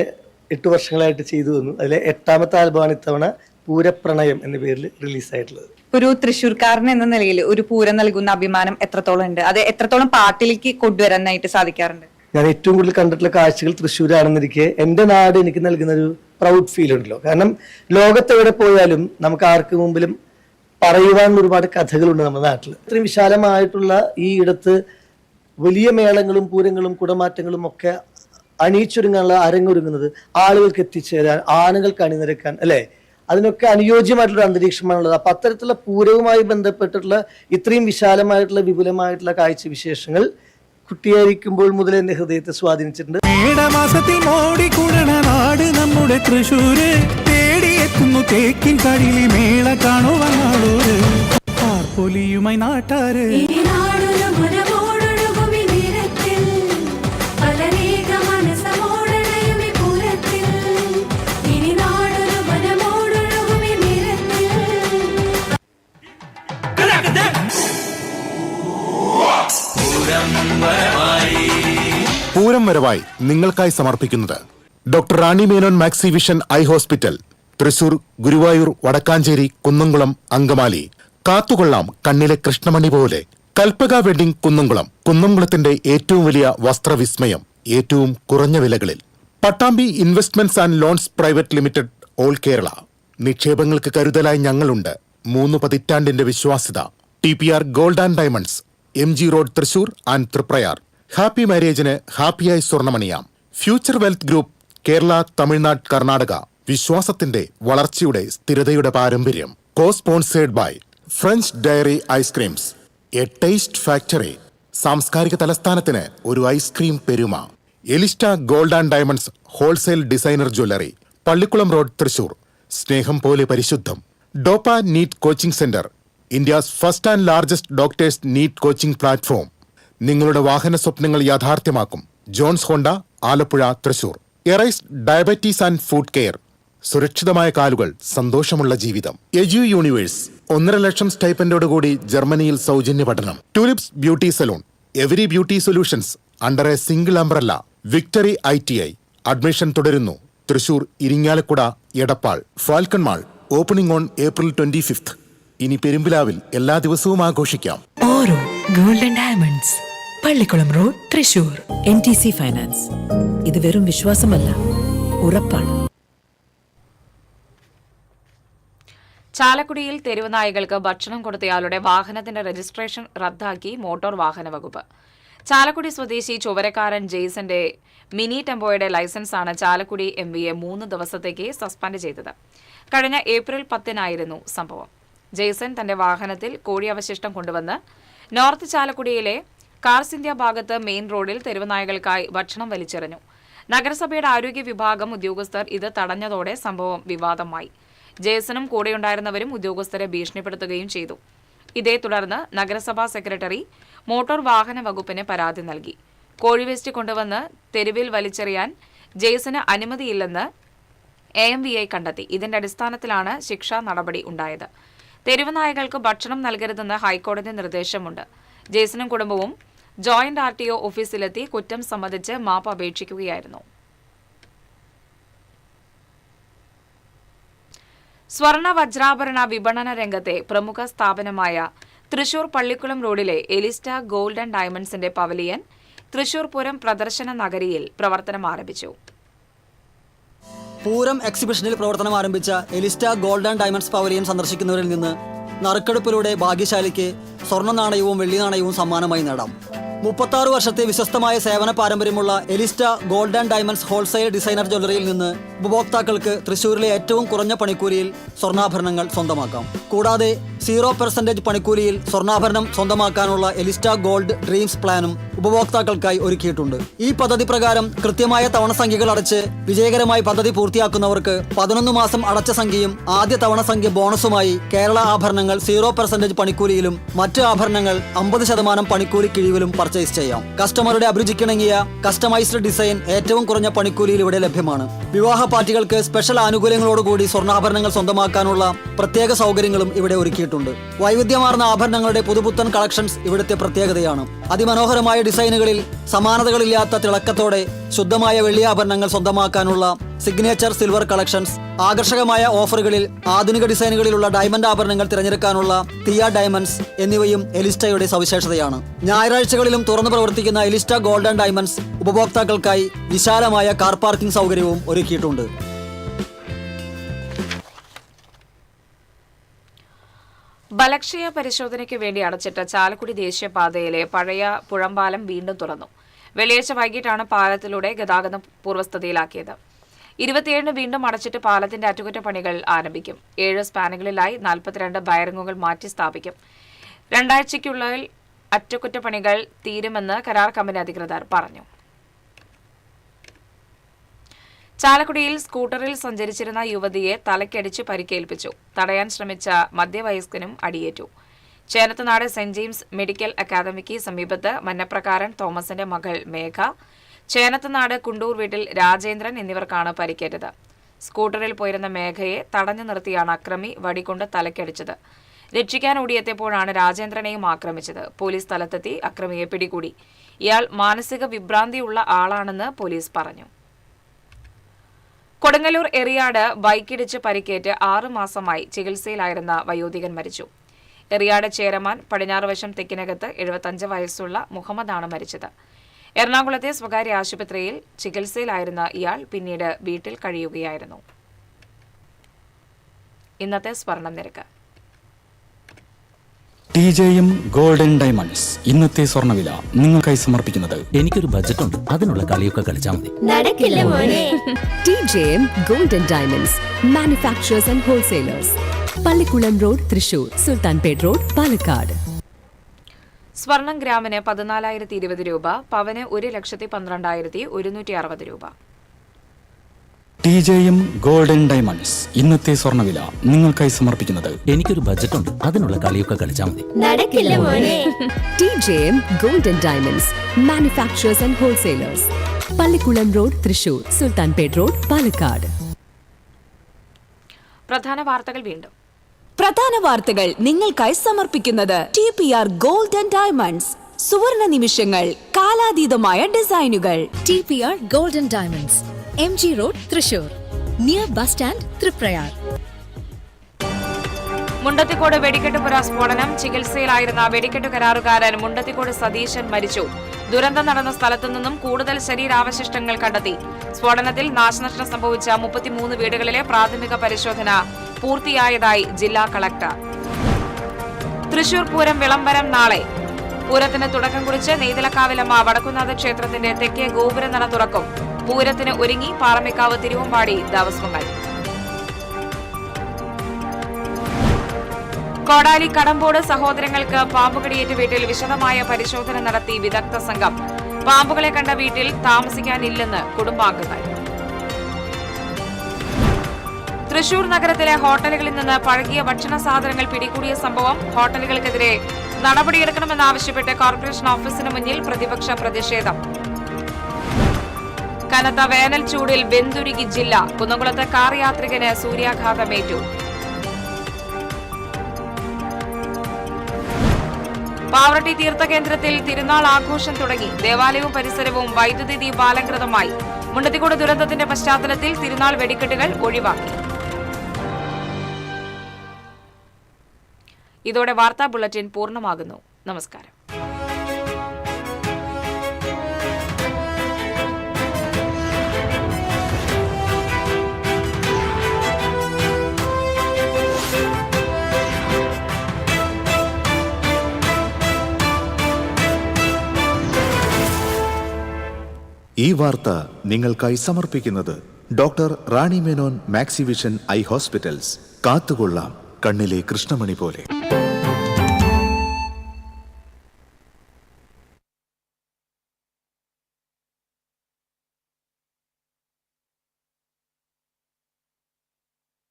8 വർഷങ്ങളായിട്ട് ചെയ്തു വന്നു. അതിലെ 8ാമത്തെ ആൽബമാണ് ഇത്തവണ പൂരപ്രണയം എന്ന പേരിൽ റിലീസായിട്ടുള്ളത്. ഒരു തൃശ്ശൂർക്കാരൻ എന്ന നിലയിൽ ഒരു പൂരം നൽകുന്ന അഭിമാനം എത്രത്തോളം ഉണ്ട്? അത് എത്രത്തോളം പാട്ടിലേക്ക് കൊണ്ടുവരാനായിട്ട് സാധിക്കാറുണ്ട്? ഞാൻ ഏറ്റവും കൂടുതൽ കണ്ടിട്ടുള്ള കാഴ്ചകൾ തൃശ്ശൂരാണെന്നിരിക്കെ എൻ്റെ നാട് എനിക്ക് നൽകുന്ന ഒരു പ്രൗഡ് ഫീൽ ഉണ്ടല്ലോ. കാരണം ലോകത്തെവിടെ പോയാലും നമുക്ക് ആർക്ക് മുമ്പിലും പറയുവാൻ ഒരുപാട് കഥകളുണ്ട് നമ്മുടെ നാട്ടിൽ. ഇത്രയും വിശാലമായിട്ടുള്ള ഈ ഇടത്ത് വലിയ മേളങ്ങളും പൂരങ്ങളും കുടമാറ്റങ്ങളും ഒക്കെ അണിയിച്ചൊരുങ്ങാനുള്ള അരങ്ങൊരുങ്ങുന്നത് ആളുകൾക്ക് എത്തിച്ചേരാൻ, ആനകൾക്ക് അണിനിരക്കാൻ, അല്ലേ? അതിനൊക്കെ അനുയോജ്യമായിട്ടുള്ള അന്തരീക്ഷമാണുള്ളത്. അപ്പം അത്തരത്തിലുള്ള പൂരവുമായി ബന്ധപ്പെട്ടിട്ടുള്ള ഇത്രയും വിശാലമായിട്ടുള്ള വിപുലമായിട്ടുള്ള കാഴ്ചവിശേഷങ്ങൾ കുട്ടിയായിരിക്കുമ്പോൾ മുതൽ എൻ്റെ ഹൃദയത്തെ സ്വാധീനിച്ചിട്ടുണ്ട്. മേടമാസത്തിൽ മോടിക്കൂടണ നാട് നമ്മുടെ തൃശ്ശൂര്, തേടിയെത്തുന്നു തേക്കിൻ കടിലി മേള കാണുവാൻ നാളൂര്. പാർപ്പൊലിയുമായി നാട്ടാര് പൂരം വരവായി നിങ്ങൾക്കായി സമർപ്പിക്കുന്നത് doctor Rani Menon Maxivision eye hospital, Thrissur, Guruvayur, Vadakkanchery, Kunnamkulam, Angamaly. കാത്തുകൊള്ളാം കണ്ണിലെ കൃഷ്ണമണി പോലെ. കൽപ്പക വെഡിംഗ് കുന്നംകുളം. കുന്നംകുളത്തിന്റെ ഏറ്റവും വലിയ വസ്ത്രവിസ്മയം ഏറ്റവും കുറഞ്ഞ വിലകളിൽ. Pattambi investments and loans private limited, all Kerala. നിക്ഷേപങ്ങൾക്ക് കരുതലായി ഞങ്ങളുണ്ട്. 3 പതിറ്റാണ്ടിന്റെ വിശ്വാസ്യത. TPR gold and diamonds, MG road, Thrissur and Triprayar. Happy മാരേജിന് ഹാപ്പിയായി സ്വർണ്ണമണിയാം. Future wealth group, Kerala, Tamil Nadu, Karnataka. വിശ്വാസത്തിന്റെ, വളർച്ചയുടെ, സ്ഥിരതയുടെ പാരമ്പര്യം. Co sponsored by French dairy ice creams, a taste factory. സാംസ്കാരിക തലസ്ഥാനത്തിന് ഒരു ഐസ്ക്രീം പെരുമ. Elista gold and diamonds wholesale designer jewellery, Pallikulam road, Thrissur. സ്നേഹം പോലെ പരിശുദ്ധം. ഡോപ്പ NEET coaching centre, India's first and largest doctors NEET coaching platform. നിങ്ങളുടെ വാഹന സ്വപ്നങ്ങൾ യാഥാർത്ഥ്യമാക്കും. Johns Honda, Alappuzha, Thrissur. Arise diabetes and foot care. സുരക്ഷിതമായ കാലുകൾ, സന്തോഷമുള്ള ജീവിതം. എജു യൂണിവേഴ്സ്, 1.5 ലക്ഷം സ്റ്റൈപ്പൻഡോടുകൂടി ജർമ്മനിയിൽ സൗജന്യ പഠനം. Tulips beauty salon, every beauty solutions under a single umbrella. Victory ITI. Admission തുടരുന്നു. Thrissur, Irinjalakuda, Edappal. Falcon mall opening on April 25. ഇനി പെരുമ്പിലാവിൽ എല്ലാ ദിവസവും ആഘോഷിക്കാം. ഓരോ golden diamonds, Pallikulam road, Thrissur. NTC finance. ഇത് വെറും വിശ്വാസമല്ല, ഉറപ്പാണ്. ചാലക്കുടിയിൽ തെരുവ് നായകൾക്ക് ഭക്ഷണം കൊടുത്തയാളുടെ വാഹനത്തിന്റെ രജിസ്ട്രേഷൻ റദ്ദാക്കി മോട്ടോർ വാഹന വകുപ്പ്. ചാലക്കുടി സ്വദേശി ചുവരക്കാരൻ ജെയ്സന്റെ മിനി ടെമ്പോയുടെ ലൈസൻസാണ് ചാലക്കുടി MVA 3 ദിവസത്തേക്ക് സസ്പെൻഡ് ചെയ്തത്. കഴിഞ്ഞ April 10 സംഭവം. ജെയ്സൺ തന്റെ വാഹനത്തിൽ കോഴി അവശിഷ്ടം കൊണ്ടുവന്ന് നോർത്ത് ചാലക്കുടിയിലെ കാർസ് ഇന്ത്യ ഭാഗത്ത് മെയിൻ റോഡിൽ തെരുവുനായകൾക്കായി ഭക്ഷണം വലിച്ചെറിഞ്ഞു. നഗരസഭയുടെ ആരോഗ്യ വിഭാഗം ഉദ്യോഗസ്ഥർ ഇത് തടഞ്ഞതോടെ സംഭവം വിവാദമായി. ജെയ്സണും കൂടെയുണ്ടായിരുന്നവരും ഉദ്യോഗസ്ഥരെ ഭീഷണിപ്പെടുത്തുകയും ചെയ്തു. ഇതേ തുടർന്ന് നഗരസഭാ സെക്രട്ടറി മോട്ടോർ വാഹന വകുപ്പിന് പരാതി നൽകി. കോഴി വേസ്റ്റ് കൊണ്ടുവന്ന് തെരുവിൽ വലിച്ചെറിയാൻ ജെയ്സന് അനുമതിയില്ലെന്ന് AMVI കണ്ടെത്തി. ഇതിന്റെ അടിസ്ഥാനത്തിലാണ് ശിക്ഷാ നടപടി ഉണ്ടായത്. തെരുവ് നായകൾക്ക് ഭക്ഷണം നൽകരുതെന്ന് ഹൈക്കോടതി നിർദ്ദേശമുണ്ട്. ജെയ്സനും കുടുംബവും ജോയിന്റ് RTO ഓഫീസിലെത്തി കുറ്റം സമ്മതിച്ച് മാപ്പ് അപേക്ഷിക്കുകയായിരുന്നു. സ്വർണ്ണ വജ്രാഭരണ വിപണന രംഗത്തെ പ്രമുഖ സ്ഥാപനമായ തൃശൂർ പള്ളിക്കുളം റോഡിലെ എലിസ്റ്റ ഗോൾഡ് ആൻഡ് ഡയമണ്ട്സിന്റെ പവലിയൻ തൃശൂർ പൂരം പ്രദർശന നഗരിയിൽ പ്രവർത്തനം ആരംഭിച്ചു. പൂരം എക്സിബിഷനിൽ പ്രവർത്തനം ആരംഭിച്ച Elista gold and diamonds pavilion സന്ദർശിക്കുന്നവരിൽ നിന്ന് നറുക്കെടുപ്പിലൂടെ ഭാഗ്യശാലിക്ക് സ്വർണ്ണ നാണയവും വെള്ളി നാണയവും സമ്മാനമായി നേടാം. 36 വർഷത്തെ വിശ്വസ്തമായ സേവന പാരമ്പര്യമുള്ള Elista gold and diamonds wholesale designer ജ്വല്ലറിയിൽ നിന്ന് ഉപഭോക്താക്കൾക്ക് തൃശ്ശൂരിലെ ഏറ്റവും കുറഞ്ഞ പണിക്കൂലിയിൽ സ്വർണ്ണാഭരണങ്ങൾ സ്വന്തമാക്കാം. കൂടാതെ 0% പണിക്കൂലിയിൽ സ്വർണ്ണാഭരണം സ്വന്തമാക്കാനുള്ള എലിസ്റ്റ ഗോൾഡ് ഡ്രീംസ് പ്ലാനും ഉപഭോക്താക്കൾക്കായി ഒരുക്കിയിട്ടുണ്ട്. ഈ പദ്ധതി പ്രകാരം കൃത്യമായ തവണ സംഖ്യകൾ അടച്ച് വിജയകരമായി പദ്ധതി പൂർത്തിയാക്കുന്നവർക്ക് 11 മാസം അടച്ച സംഖ്യയും ആദ്യ തവണ സംഖ്യ ബോണസുമായി കേരള ആഭരണങ്ങൾ 0% പണിക്കൂലിയിലും മറ്റ് ആഭരണങ്ങൾ 50% പണിക്കൂലി കിഴിവിലും പർച്ചേസ് ചെയ്യാം. കസ്റ്റമറുടെ അഭിരുചിക്കിണങ്ങിയ കസ്റ്റമൈസ്ഡ് ഡിസൈൻ ഏറ്റവും കുറഞ്ഞ പണിക്കൂലിയിൽ ഇവിടെ ലഭ്യമാണ്. വിവാഹ പാർട്ടികൾക്ക് സ്പെഷ്യൽ ആനുകൂല്യങ്ങളോടുകൂടി സ്വർണ്ണാഭരണങ്ങൾ സ്വന്തമാക്കാനുള്ള പ്രത്യേക സൗകര്യങ്ങളും ഇവിടെ ഒരുക്കിയിട്ടുണ്ട്. വൈവിധ്യമാർന്ന ആഭരണങ്ങളുടെ പുതുപുത്തൻ കളക്ഷൻസ് ഇവിടുത്തെ പ്രത്യേകതയാണ്. അതിമനോഹരമായ ഡിസൈനുകളിൽ സമാനതകളില്ലാത്ത തിളക്കത്തോടെ ശുദ്ധമായ വെള്ളിയാഭരണങ്ങൾ സ്വന്തമാക്കാനുള്ള സിഗ്നേച്ചർ സിൽവർ കളക്ഷൻസ്, ആകർഷകമായ ഓഫറുകളിൽ ആധുനിക ഡിസൈനുകളിലുള്ള ഡയമണ്ട് ആഭരണങ്ങൾ തിരഞ്ഞെടുക്കാനുള്ള തിയ ഡയമണ്ട്സ് എന്നിവയും എലിസ്റ്റയുടെ സവിശേഷതയാണ്. ഞായറാഴ്ചകളിലും തുറന്നു പ്രവർത്തിക്കുന്ന എലിസ്റ്റ ഗോൾഡ് ആൻഡ് ഡയമണ്ട്സ് ഉപഭോക്താക്കൾക്കായി വിശാലമായ കാർ പാർക്കിംഗ് സൗകര്യവും ഒരുക്കിയിട്ടുണ്ട്. ബലക്ഷയ പരിശോധനയ്ക്ക് വേണ്ടി അടച്ചിട്ട ചാലക്കുടി ദേശീയപാതയിലെ പഴയ പുഴമ്പാലം വീണ്ടും തുറന്നു. വെള്ളിയാഴ്ച വൈകിട്ടാണ് പാലത്തിലൂടെ ഗതാഗതം പൂർവ്വസ്ഥിതിയിലാക്കിയത്. 27 വീണ്ടും അടച്ചിട്ട് പാലത്തിന്റെ അറ്റകുറ്റപ്പണികൾ ആരംഭിക്കും. 7 സ്പാനുകളിലായി 42 ബയറിങ്ങുകൾ മാറ്റി സ്ഥാപിക്കും. 2 ആഴ്ചയ്ക്കുള്ളിൽ അറ്റകുറ്റപ്പണികൾ തീരുമെന്ന് കരാർ കമ്പനി അധികൃതർ പറഞ്ഞു. ചാലക്കുടിയിൽ സ്കൂട്ടറിൽ സഞ്ചരിച്ചിരുന്ന യുവതിയെ തലയ്ക്കടിച്ച് പരിക്കേൽപ്പിച്ചു. തടയാൻ ശ്രമിച്ച മധ്യവയസ്കനും അടിയേറ്റു. ചേനത്തനാട് സെന്റ് ജെയിംസ് മെഡിക്കൽ അക്കാദമിക്ക് സമീപത്ത് മന്നപ്രകാരൻ തോമസിന്റെ മകൾ മേഘ, ചേനത്തനാട് കുണ്ടൂർ വീട്ടിൽ രാജേന്ദ്രൻ എന്നിവർക്കാണ് പരിക്കേറ്റത്. സ്കൂട്ടറിൽ പോയിരുന്ന മേഘയെ തടഞ്ഞു നിർത്തിയാണ് അക്രമി വടികൊണ്ട് തലയ്ക്കടിച്ചത്. രക്ഷിക്കാൻ ഓടിയെത്തിയപ്പോഴാണ് രാജേന്ദ്രനെയും ആക്രമിച്ചത്. പോലീസ് സ്ഥലത്തെത്തി അക്രമിയെ പിടികൂടി. ഇയാൾ മാനസിക വിഭ്രാന്തിയുള്ള ആളാണെന്ന് പോലീസ് പറഞ്ഞു. കൊടുങ്ങല്ലൂർ എറിയാട് ബൈക്കിടിച്ച് പരിക്കേറ്റ് 6 മാസമായി ചികിത്സയിലായിരുന്ന വയോധികൻ മരിച്ചു. എറിയാട് ചേരമാൻ പടിഞ്ഞാറുവശം തെക്കിനകത്ത് 75 വയസ്സുള്ള മുഹമ്മദാണ് മരിച്ചത്. എറണാകുളത്തെ സ്വകാര്യ ആശുപത്രിയിൽ ചികിത്സയിലായിരുന്ന ഇയാൾ പിന്നീട് വീട്ടിൽ കഴിയുകയായിരുന്നു. ഇന്നത്തെ സ്വർണം നിരക്ക്. TJM ഗോൾഡൻ ഡയമണ്ട്സ് ഇന്നത്തെ സ്വർണ്ണവില നിങ്ങൾക്കായി സമർപ്പിക്കുന്നത്. എനിക്കൊരു ബജറ്റ് ഉണ്ട്, അതിനുള്ള കളിയൊക്കെ കളിച്ചാൽ മതി. നടക്കില്ല മോനെ. TJM golden diamonds manufacturers and wholesalers, Pallikulam road, Thrissur, Sultanpet road, Palakkad. സ്വർണം ഗ്രാമിന് 14,020 രൂപ, പവന് 1,12,160 രൂപ. TJM ഗോൾഡൻ ഡയമണ്ട്സ് ഇന്നത്തെ സ്വർണ്ണവില നിങ്ങൾക്കായി സമർപ്പിക്കുന്നത്. എനിക്കൊരു ബജറ്റ് ഉണ്ട്, അതിനുള്ള കളിയൊക്കെ കളിച്ചാൽ മതി. നടക്കില്ല മോനെ. TJM golden diamonds manufacturers and wholesalers, Pallikulam road, Thrissur, Sultanpet road, Palakkad. പ്രധാന വാർത്തകൾ വീണ്ടും. പ്രധാന വാർത്തകൾ നിങ്ങൾക്കായി സമർപ്പിക്കുന്നത് TPR ഗോൾഡ് ആൻഡ് ഡയമണ്ട്സ്. സുവർണ നിമിഷങ്ങൾ, കാലാതീതമായ ഡിസൈനുകൾ. TPR golden diamonds, MG road, Thrissur, near bus stand, Triprayar. Mundathikode വെടിക്കെട്ടുപുര സ്ഫോടനം. ചികിത്സയിലായിരുന്ന വെടിക്കെട്ടു കരാറുകാരൻ മുണ്ടത്തിക്കോട് സതീശൻ മരിച്ചു. ദുരന്തം നടന്ന സ്ഥലത്തു നിന്നും കൂടുതൽ ശരീരാവശിഷ്ടങ്ങൾ കണ്ടെത്തി. സ്ഫോടനത്തിൽ നാശനഷ്ടം സംഭവിച്ച 33 വീടുകളിലെ പ്രാഥമിക പരിശോധന പൂർത്തിയായതായി ജില്ലാ കളക്ടർ. തൃശൂർ പൂരം വിളംബരം നാളെ. പൂരത്തിന് തുടക്കം കുറിച്ച് നെയ്തലക്കാവിലമ്മ വടക്കുന്നാഥ ക്ഷേത്രത്തിന്റെ തെക്കേ ഗോപുരനട തുറക്കും. പൂരത്തിന് ഒരുങ്ങി പാറമേക്കാവ് തിരുവമ്പാടി ദേവസ്വങ്ങൾ. കോടാലി കടമ്പോട് സഹോദരങ്ങൾക്ക് പാമ്പുകടിയേറ്റ വീട്ടിൽ വിശദമായ പരിശോധന നടത്തി വിദഗ്ധ സംഘം. പാമ്പുകളെ കണ്ട വീട്ടിൽ താമസിക്കാനില്ലെന്ന് കുടുംബാംഗങ്ങൾ. തൃശൂർ നഗരത്തിലെ ഹോട്ടലുകളിൽ നിന്ന് പഴകിയ ഭക്ഷണ സാധനങ്ങൾ പിടികൂടിയ സംഭവം. ഹോട്ടലുകൾക്കെതിരെ നടപടിയെടുക്കണമെന്നാവശ്യപ്പെട്ട് കോർപ്പറേഷൻ ഓഫീസിന് മുന്നിൽ പ്രതിപക്ഷ പ്രതിഷേധം. കനത്ത വേനൽ ചൂടിൽ വെന്തുരുകി ജില്ല. കുന്നംകുളത്ത് കാർ യാത്രികന് സൂര്യാഘാതമേറ്റു. പാവറട്ടി തീർത്ഥകേന്ദ്രത്തിൽ തിരുനാൾ ആഘോഷം തുടങ്ങി. ദേവാലയവും പരിസരവും വൈദ്യുതി ദീപാലങ്കൃതമായി. മുണ്ടത്തിക്കോട് ദുരന്തത്തിന്റെ പശ്ചാത്തലത്തിൽ തിരുനാൾ വെടിക്കെട്ടുകൾ ഒഴിവാക്കി. ഇതോടെ വാർത്താ ബുള്ളറ്റിൻ പൂർണ്ണമാകുന്നു. നമസ്കാരം. ഈ വാർത്ത നിങ്ങൾക്കായി സമർപ്പിക്കുന്നത് doctor Rani Menon Maxivision I hospitals. കാത്തുകൊള്ളാം കണ്ണിലെ കൃഷ്ണമണി പോലെ.